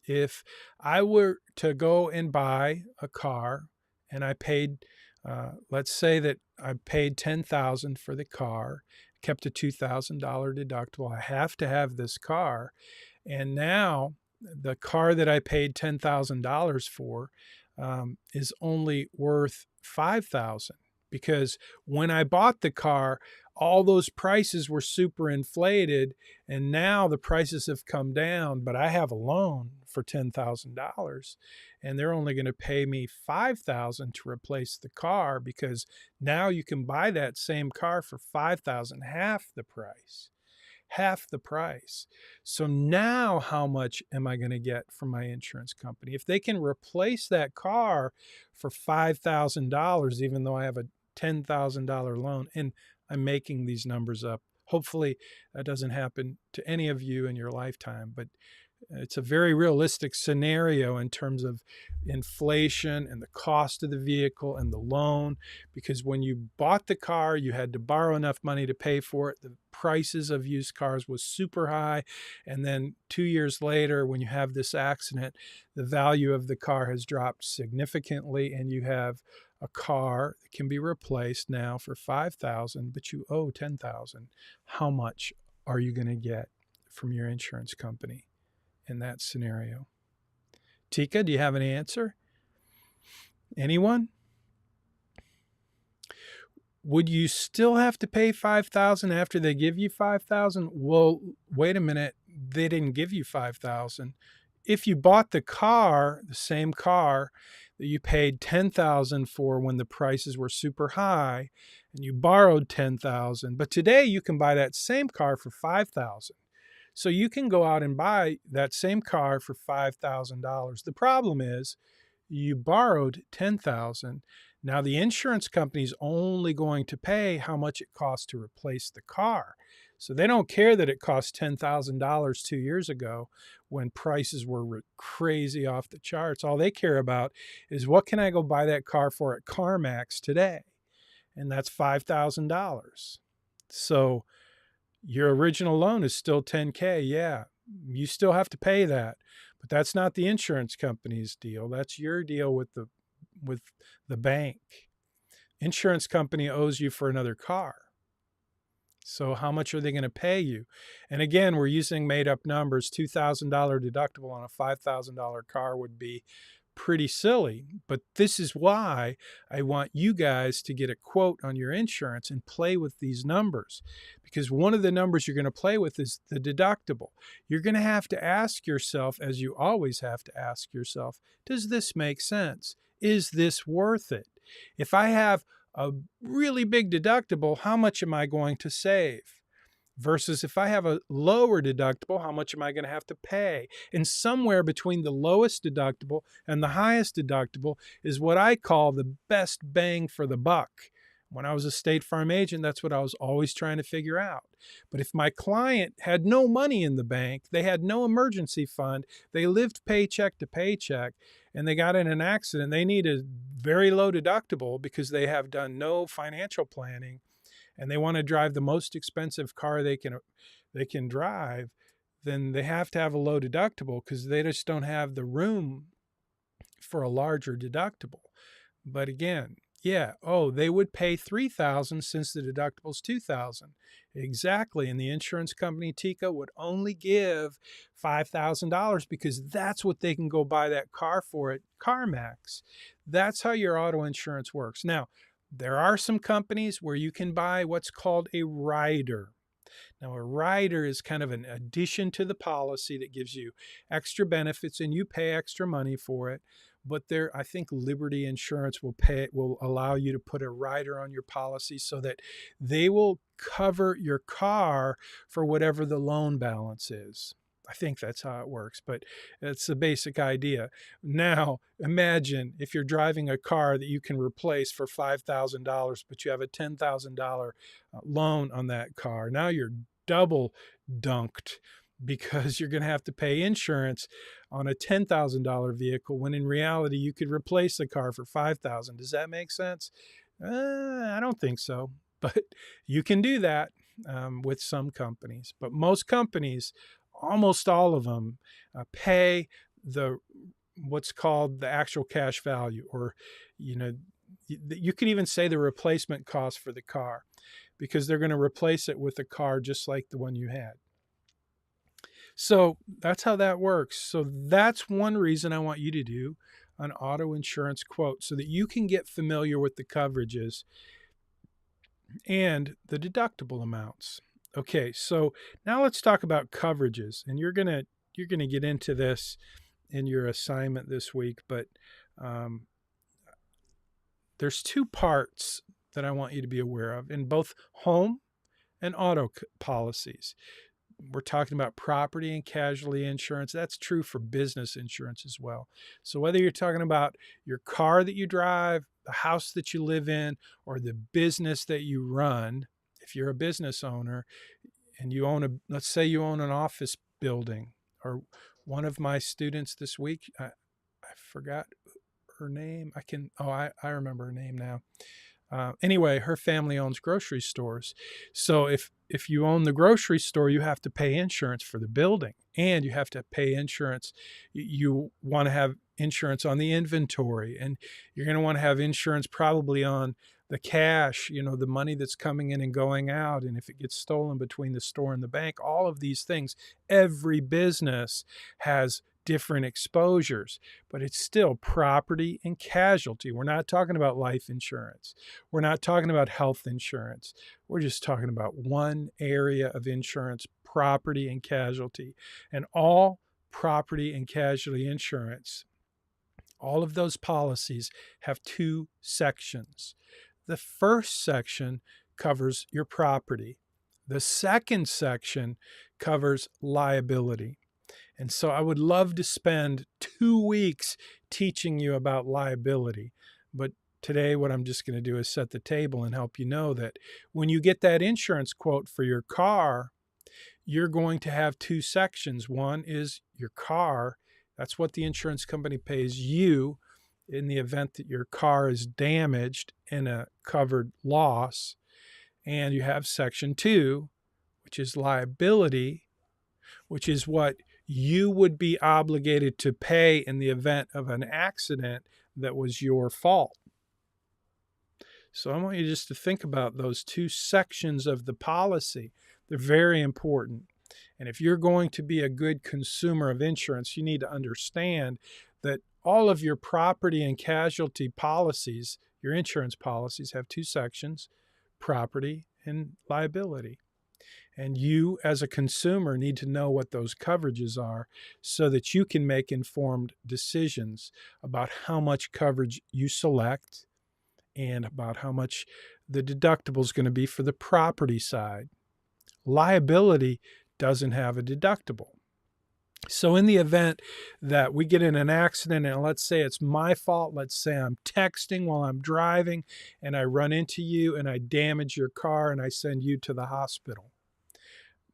If I were to go and buy a car and I paid, let's say that I paid $10,000 for the car, kept a $2,000 deductible. I have to have this car. And now the car that I paid $10,000 for is only worth $5,000, because when I bought the car, all those prices were super inflated, and now the prices have come down, but I have a loan for $10,000 and they're only going to pay me $5,000 to replace the car, because now you can buy that same car for $5,000, half the price. half the price. So now how much am I going to get from my insurance company? If they can replace that car for $5,000, even though I have a $10,000 loan, and I'm making these numbers up. Hopefully that doesn't happen to any of you in your lifetime, but it's a very realistic scenario in terms of inflation and the cost of the vehicle and the loan, because when you bought the car, you had to borrow enough money to pay for it. The prices of used cars was super high. And then 2 years later, when you have this accident, the value of the car has dropped significantly, and you have a car that can be replaced now for $5,000, but you owe $10,000. How much are you going to get from your insurance company in that scenario? Tika, do you have an answer? Anyone? Would you still have to pay $5,000 after they give you $5,000? Well, wait a minute. They didn't give you $5,000. If you bought the car, the same car that you paid $10,000 for when the prices were super high, and you borrowed $10,000, but today you can buy that same car for $5,000. So you can go out and buy that same car for $5,000. The problem is you borrowed $10,000. Now the insurance company is only going to pay how much it costs to replace the car. So they don't care that it cost $10,000 2 years ago when prices were crazy off the charts. All they care about is what can I go buy that car for at CarMax today? And that's $5,000. So your original loan is still $10K. Yeah, you still have to pay that, but that's not the insurance company's deal. That's your deal with the bank. Insurance company owes you for another car. So how much are they going to pay you? And again, we're using made up numbers. $2,000 deductible on a $5,000 car would be pretty silly, but this is why I want you guys to get a quote on your insurance and play with these numbers, because one of the numbers you're going to play with is the deductible. You're going to have to ask yourself, as you always have to ask yourself, does this make sense? Is this worth it? If I have a really big deductible, how much am I going to save? Versus if I have a lower deductible, how much am I going to have to pay? And somewhere between the lowest deductible and the highest deductible is what I call the best bang for the buck. When I was a State Farm agent, that's what I was always trying to figure out. But if my client had no money in the bank, they had no emergency fund, they lived paycheck to paycheck, and they got in an accident, they need a very low deductible because they have done no financial planning, and they want to drive the most expensive car they can drive, then they have to have a low deductible because they just don't have the room for a larger deductible. But again, yeah, they would pay $3,000 since the deductible's $2,000. Exactly. And the insurance company, Tika, would only give $5,000 because that's what they can go buy that car for at CarMax. That's how your auto insurance works. Now, there are some companies where you can buy what's called a rider. Now, a rider is kind of an addition to the policy that gives you extra benefits and you pay extra money for it. But I think Liberty Insurance will allow you to put a rider on your policy so that they will cover your car for whatever the loan balance is. I think that's how it works, but it's the basic idea. Now, imagine if you're driving a car that you can replace for $5,000, but you have a $10,000 loan on that car. Now you're double dunked because you're going to have to pay insurance on a $10,000 vehicle when in reality you could replace the car for $5,000. Does that make sense? I don't think so, but you can do that with some companies. But most companies, almost all of them, pay what's called the actual cash value, or you could even say the replacement cost for the car, because they're going to replace it with a car just like the one you had. So that's how that works. So that's one reason I want you to do an auto insurance quote, so that you can get familiar with the coverages and the deductible amounts. Okay, so now let's talk about coverages, and you're gonna get into this in your assignment this week, but there's two parts that I want you to be aware of in both home and auto policies. we're talking about property and casualty insurance. That's true for business insurance as well. So whether you're talking about your car that you drive, the house that you live in, or the business that you run, if you're a business owner and you own let's say you own an office building, or one of my students this week, I forgot her name. I remember her name now. Anyway, her family owns grocery stores. So if you own the grocery store, you have to pay insurance for the building, and you have to pay insurance. You want to have insurance on the inventory, and you're going to want to have insurance probably on the cash, the money that's coming in and going out. And if it gets stolen between the store and the bank, all of these things, every business has different exposures, but it's still property and casualty. We're not talking about life insurance. We're not talking about health insurance. We're just talking about one area of insurance, property and casualty. And all property and casualty insurance, all of those policies have two sections. The first section covers your property. The second section covers liability. And so I would love to spend 2 weeks teaching you about liability. But today, what I'm just going to do is set the table and help you know that when you get that insurance quote for your car, you're going to have two sections. One is your car. That's what the insurance company pays you in the event that your car is damaged in a covered loss. And you have section 2, which is liability, which is what you would be obligated to pay in the event of an accident that was your fault. So I want you just to think about those two sections of the policy. They're very important. And if you're going to be a good consumer of insurance, you need to understand that all of your property and casualty policies, your insurance policies, have two sections, property and liability. And you, as a consumer, need to know what those coverages are so that you can make informed decisions about how much coverage you select and about how much the deductible is going to be for the property side. Liability doesn't have a deductible. So in the event that we get in an accident, and let's say it's my fault, let's say I'm texting while I'm driving and I run into you and I damage your car and I send you to the hospital.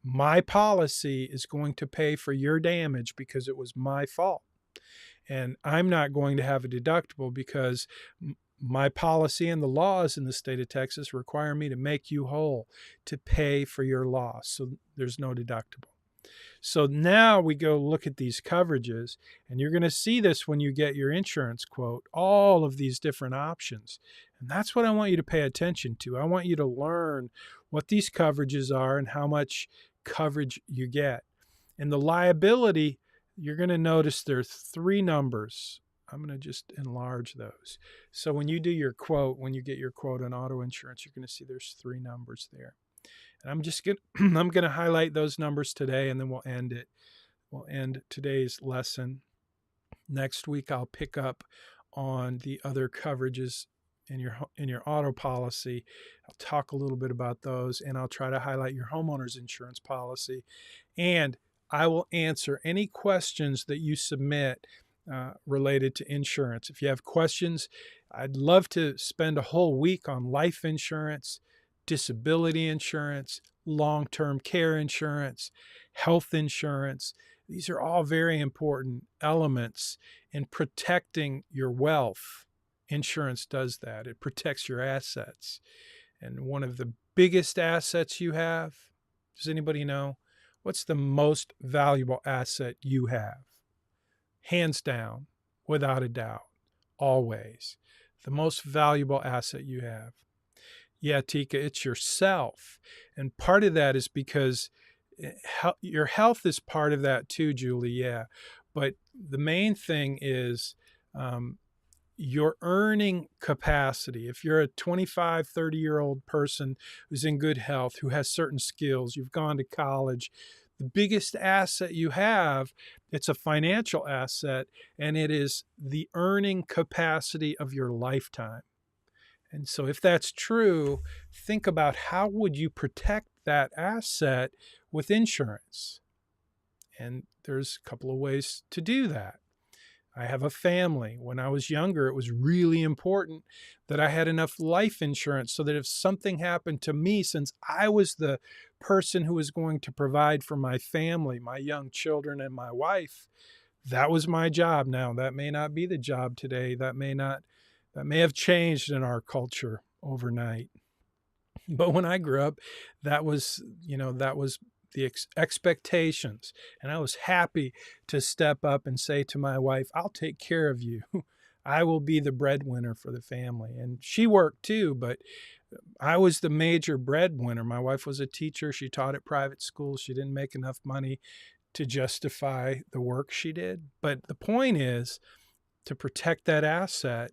My policy is going to pay for your damage because it was my fault. And I'm not going to have a deductible because my policy and the laws in the state of Texas require me to make you whole, to pay for your loss. So there's no deductible. So now we go look at these coverages, and you're going to see this when you get your insurance quote, all of these different options. And that's what I want you to pay attention to. I want you to learn what these coverages are and how much coverage you get. And the liability, you're going to notice there are 3 numbers. I'm going to just enlarge those. So when you do your quote, when you get your quote on auto insurance, you're going to see there's 3 numbers there. And I'm going to highlight those numbers today, and then we'll end it. We'll end today's lesson. Next week, I'll pick up on the other coverages in your auto policy. I'll talk a little bit about those, and I'll try to highlight your homeowner's insurance policy. And I will answer any questions that you submit related to insurance. If you have questions, I'd love to spend a whole week on life insurance, disability insurance, long-term care insurance, health insurance. These are all very important elements in protecting your wealth. Insurance does that. It protects your assets. And one of the biggest assets you have, does anybody know? What's the most valuable asset you have? Hands down, without a doubt, always. The most valuable asset you have. Yeah, Tika, it's yourself. And part of that is because your health is part of that too, Julie, yeah. But the main thing is your earning capacity. If you're a 25, 30-year-old person who's in good health, who has certain skills, you've gone to college, the biggest asset you have, it's a financial asset, and it is the earning capacity of your lifetime. And so if that's true, think about how would you protect that asset with insurance? And there's a couple of ways to do that. I have a family. When I was younger, it was really important that I had enough life insurance so that if something happened to me, since I was the person who was going to provide for my family, my young children, and my wife, that was my job. Now, that may not be the job today. That may have changed in our culture overnight. But when I grew up, that was the expectations. And I was happy to step up and say to my wife, I'll take care of you. I will be the breadwinner for the family. And she worked too, but I was the major breadwinner. My wife was a teacher. She taught at private schools. She didn't make enough money to justify the work she did. But the point is, to protect that asset,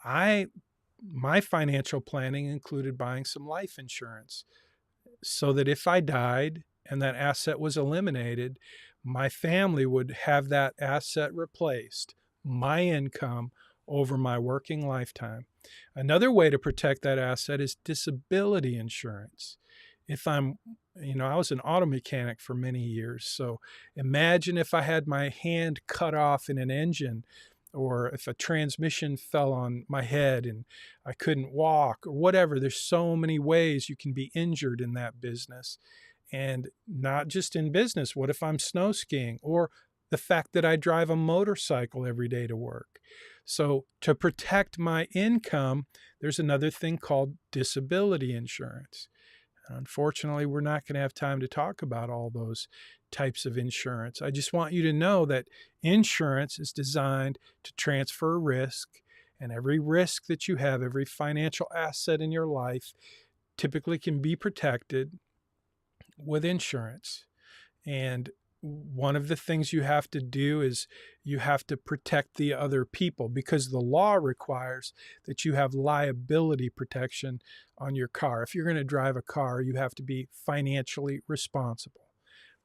my financial planning included buying some life insurance so that if I died and that asset was eliminated, my family would have that asset replaced, my income over my working lifetime. Another way to protect that asset is disability insurance. If I was an auto mechanic for many years. So imagine if I had my hand cut off in an engine, or if a transmission fell on my head and I couldn't walk, or whatever. There's so many ways you can be injured in that business. And not just in business. What if I'm snow skiing? Or the fact that I drive a motorcycle every day to work. So to protect my income, there's another thing called disability insurance. Unfortunately, we're not going to have time to talk about all those types of insurance. I just want you to know that insurance is designed to transfer risk, and every risk that you have, every financial asset in your life, typically can be protected with insurance. And one of the things you have to do is you have to protect the other people, because the law requires that you have liability protection on your car. If you're going to drive a car, you have to be financially responsible.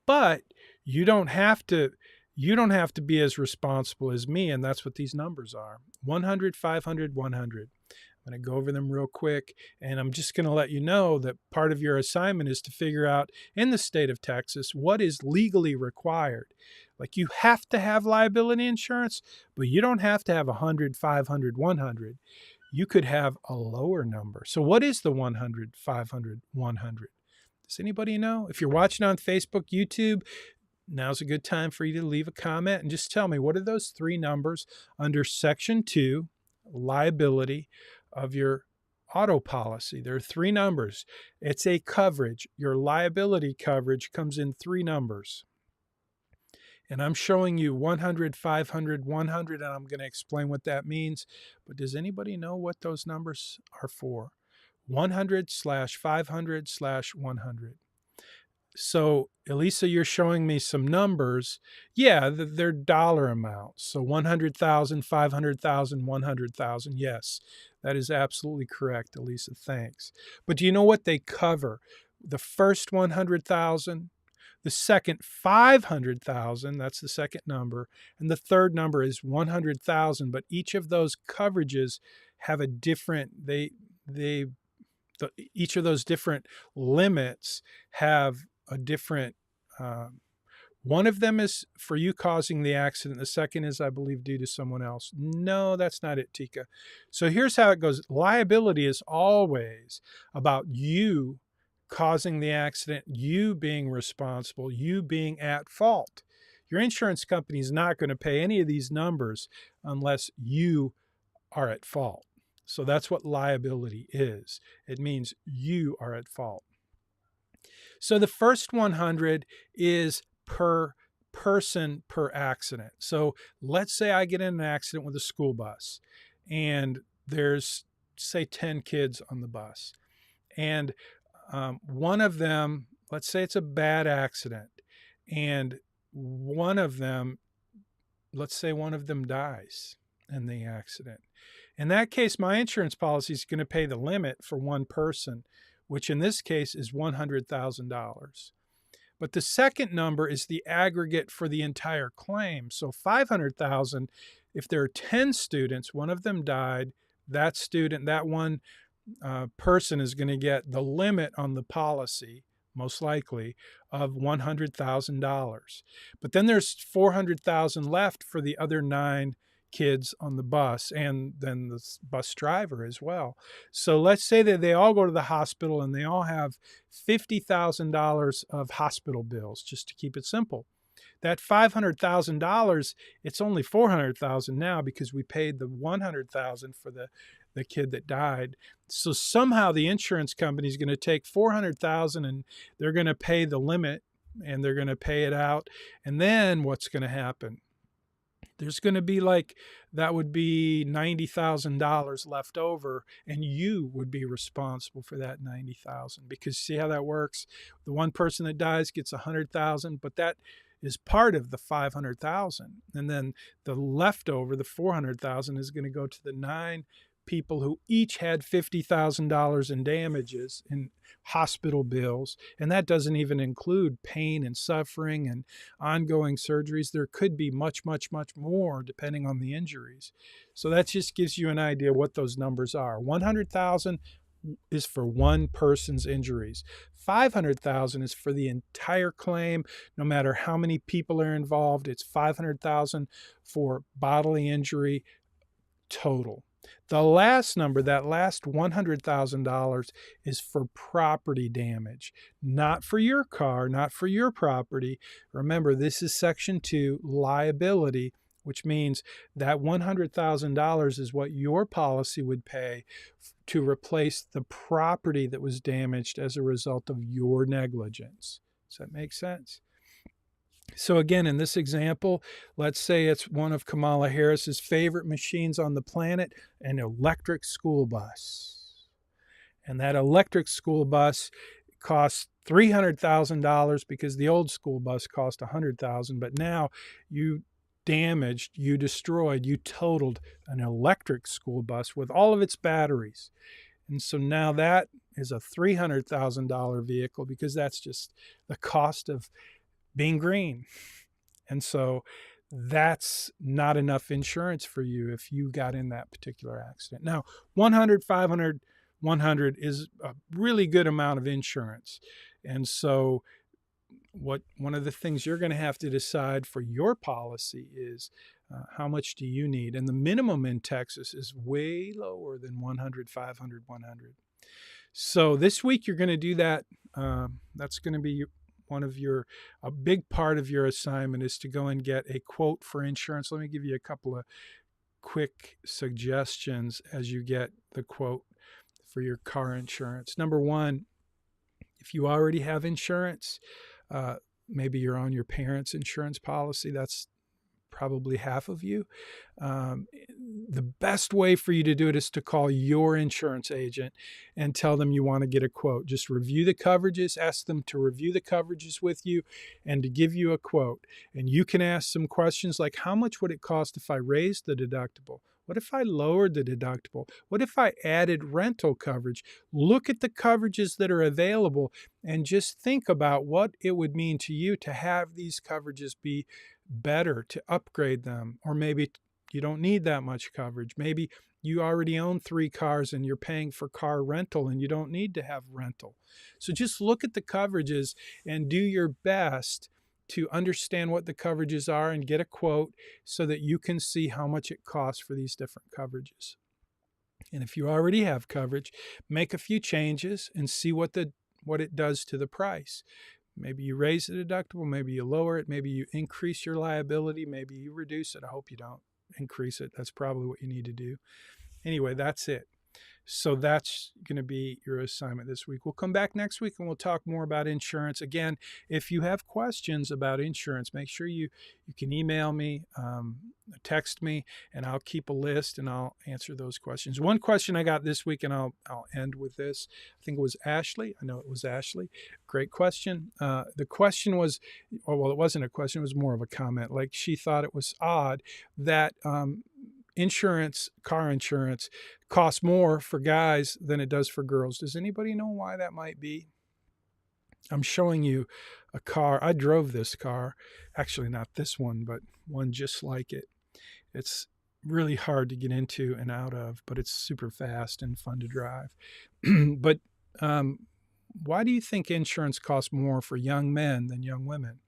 But you don't have to be as responsible as me, and that's what these numbers are. 100, 500, 100. I'm going to go over them real quick, and I'm just going to let you know that part of your assignment is to figure out, in the state of Texas, what is legally required. Like, you have to have liability insurance, but you don't have to have 100, 500, 100. You could have a lower number. So what is the 100, 500, 100? Does anybody know? If you're watching on Facebook, YouTube, now's a good time for you to leave a comment and just tell me, what are those three numbers under Section 2, liability, of your auto policy? There are three numbers. It's a coverage. Your liability coverage comes in three numbers. And I'm showing you 100, 500, 100, and I'm going to explain what that means. But does anybody know what those numbers are for? 100/500/100. So, Elisa, you're showing me some numbers. Yeah, they're dollar amounts. So 100,000, 500,000, 100,000. Yes, that is absolutely correct, Elisa. Thanks. But do you know what they cover? The first 100,000, the second 500,000, that's the second number, and the third number is 100,000. But each of those coverages have a different, each of those different limits have a different, one of them is for you causing the accident. The second is, I believe, due to someone else. No, that's not it, Tika. So here's how it goes. Liability is always about you causing the accident, you being responsible, you being at fault. Your insurance company is not going to pay any of these numbers unless you are at fault. So that's what liability is. It means you are at fault. So the first 100 is per person per accident. So let's say I get in an accident with a school bus, and there's, say, 10 kids on the bus. And one of them, let's say it's a bad accident, and one of them, let's say one of them dies in the accident. In that case, my insurance policy is going to pay the limit for one person, which in this case is $100,000. But the second number is the aggregate for the entire claim. So $500,000, if there are 10 students, one of them died, that student, that one person is going to get the limit on the policy, most likely, of $100,000. But then there's $400,000 left for the other 9 kids on the bus, and then the bus driver as well. So let's say that they all go to the hospital and they all have $50,000 of hospital bills, just to keep it simple. That $500,000, it's only $400,000 now because we paid the $100,000 for the kid that died. So somehow the insurance company is going to take $400,000 and they're going to pay the limit, and they're going to pay it out. And then what's going to happen? There's going to be that would be $90,000 left over, and you would be responsible for that $90,000, because see how that works? The one person that dies gets $100,000, but that is part of the $500,000. And then the leftover, the $400,000, is going to go to the 9 people who each had $50,000 in damages in hospital bills. And that doesn't even include pain and suffering and ongoing surgeries. There could be much, much, much more depending on the injuries. So that just gives you an idea what those numbers are. 100,000 is for one person's injuries. 500,000 is for the entire claim, no matter how many people are involved. It's 500,000 for bodily injury total. The last number, that last $100,000, is for property damage, not for your car, not for your property. Remember, this is Section 2, liability, which means that $100,000 is what your policy would pay to replace the property that was damaged as a result of your negligence. Does that make sense? So again, in this example, let's say it's one of Kamala Harris's favorite machines on the planet, an electric school bus. And that electric school bus costs $300,000 because the old school bus cost $100,000. But now you damaged, you destroyed, you totaled an electric school bus with all of its batteries. And so now that is a $300,000 vehicle, because that's just the cost of being green. And so that's not enough insurance for you if you got in that particular accident. Now, 100, 500, 100 is a really good amount of insurance. And so one of the things you're going to have to decide for your policy is how much do you need? And the minimum in Texas is way lower than 100, 500, 100. So this week you're going to do that. That's going to be a big part of your assignment is to go and get a quote for insurance. Let me give you a couple of quick suggestions as you get the quote for your car insurance. Number one, if you already have insurance, maybe you're on your parents' insurance policy. That's probably half of you. The best way for you to do it is to call your insurance agent and tell them you want to get a quote. Just review the coverages, ask them to review the coverages with you and to give you a quote. And you can ask some questions like, how much would it cost if I raised the deductible? What if I lowered the deductible? What if I added rental coverage? Look at the coverages that are available and just think about what it would mean to you to have these coverages be better, to upgrade them. Or maybe you don't need that much coverage. Maybe you already own 3 cars and you're paying for car rental and you don't need to have rental. So just look at the coverages and do your best to understand what the coverages are and get a quote so that you can see how much it costs for these different coverages. And if you already have coverage, make a few changes and see what it does to the price. Maybe you raise the deductible, maybe you lower it, maybe you increase your liability, maybe you reduce it. I hope you don't increase it. That's probably what you need to do. Anyway, that's it. So that's going to be your assignment this week. We'll come back next week and we'll talk more about insurance. Again, if you have questions about insurance, make sure you can email me, text me, and I'll keep a list and I'll answer those questions. One question I got this week, and I'll end with this. I think it was Ashley. I know it was Ashley. Great question. The question was, well, it wasn't a question. It was more of a comment. Like, she thought it was odd that insurance, car insurance, costs more for guys than it does for girls. Does anybody know why that might be? I'm showing you a car. I drove this car. Actually, not this one, but one just like it. It's really hard to get into and out of, but it's super fast and fun to drive. But why do you think insurance costs more for young men than young women?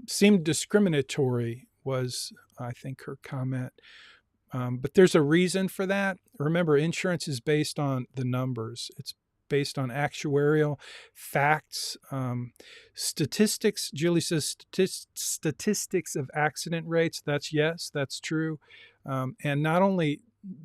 Seemed discriminatory was, I think, her comment. But there's a reason for that. Remember, insurance is based on the numbers. It's based on actuarial facts, statistics. Julie says statistics of accident rates. That's yes, that's true. And not only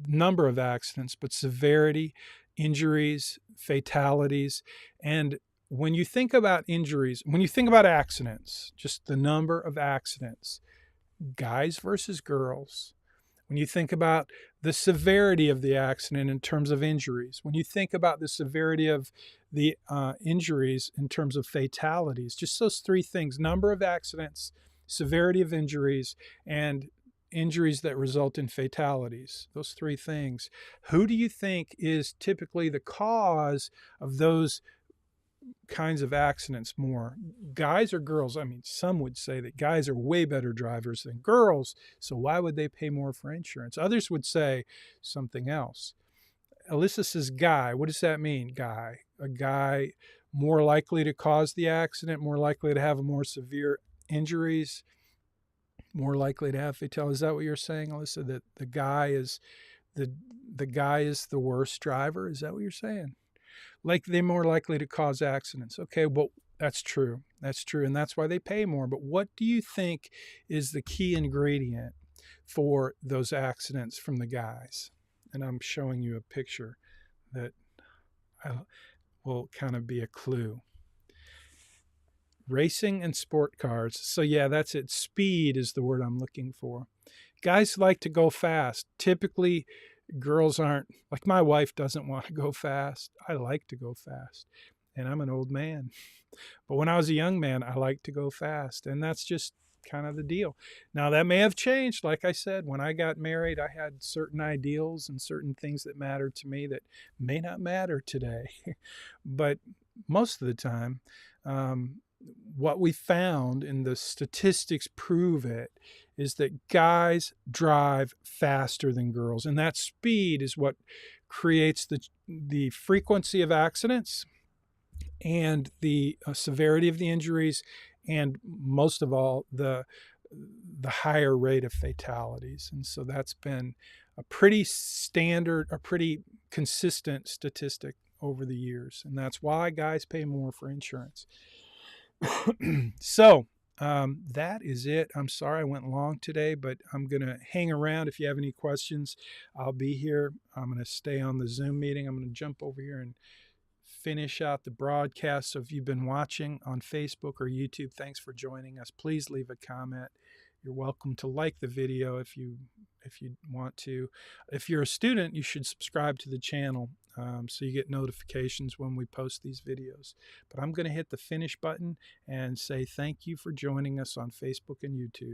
number of accidents, but severity, injuries, fatalities. And when you think about injuries, when you think about accidents, just the number of accidents, guys versus girls. When you think about the severity of the accident in terms of injuries, when you think about the severity of the injuries in terms of fatalities, just those three things: number of accidents, severity of injuries, and injuries that result in fatalities, those three things. Who do you think is typically the cause of those kinds of accidents more, guys or girls? I mean, some would say that guys are way better drivers than girls, so why would they pay more for insurance? Others would say something else. Alyssa says guy. What does that mean, guy? A guy more likely to cause the accident, more likely to have more severe injuries, more likely to have fatality. Is that what you're saying, Alyssa, that the guy is the worst driver? Is that what you're saying? Like they're more likely to cause accidents. Okay, well, that's true. That's true. And that's why they pay more. But what do you think is the key ingredient for those accidents from the guys? And I'm showing you a picture that will kind of be a clue. Racing and sport cars. So yeah, that's it. Speed is the word I'm looking for. Guys like to go fast. Typically, girls aren't, like my wife doesn't want to go fast. I like to go fast, and I'm an old man. But when I was a young man, I liked to go fast, and that's just kind of the deal. Now, that may have changed. Like I said, when I got married, I had certain ideals and certain things that mattered to me that may not matter today. But most of the time, what we found, and the statistics prove it, is that guys drive faster than girls. And that speed is what creates the frequency of accidents and the severity of the injuries, and most of all, the higher rate of fatalities. And so that's been a pretty standard, a pretty consistent statistic over the years. And that's why guys pay more for insurance. So that is it. I'm sorry I went long today, but I'm going to hang around. If you have any questions, I'll be here. I'm going to stay on the Zoom meeting. I'm going to jump over here and finish out the broadcast. So if you've been watching on Facebook or YouTube, thanks for joining us. Please leave a comment. You're welcome to like the video if you want to. If you're a student, you should subscribe to the channel so you get notifications when we post these videos. But I'm going to hit the finish button and say thank you for joining us on Facebook and YouTube.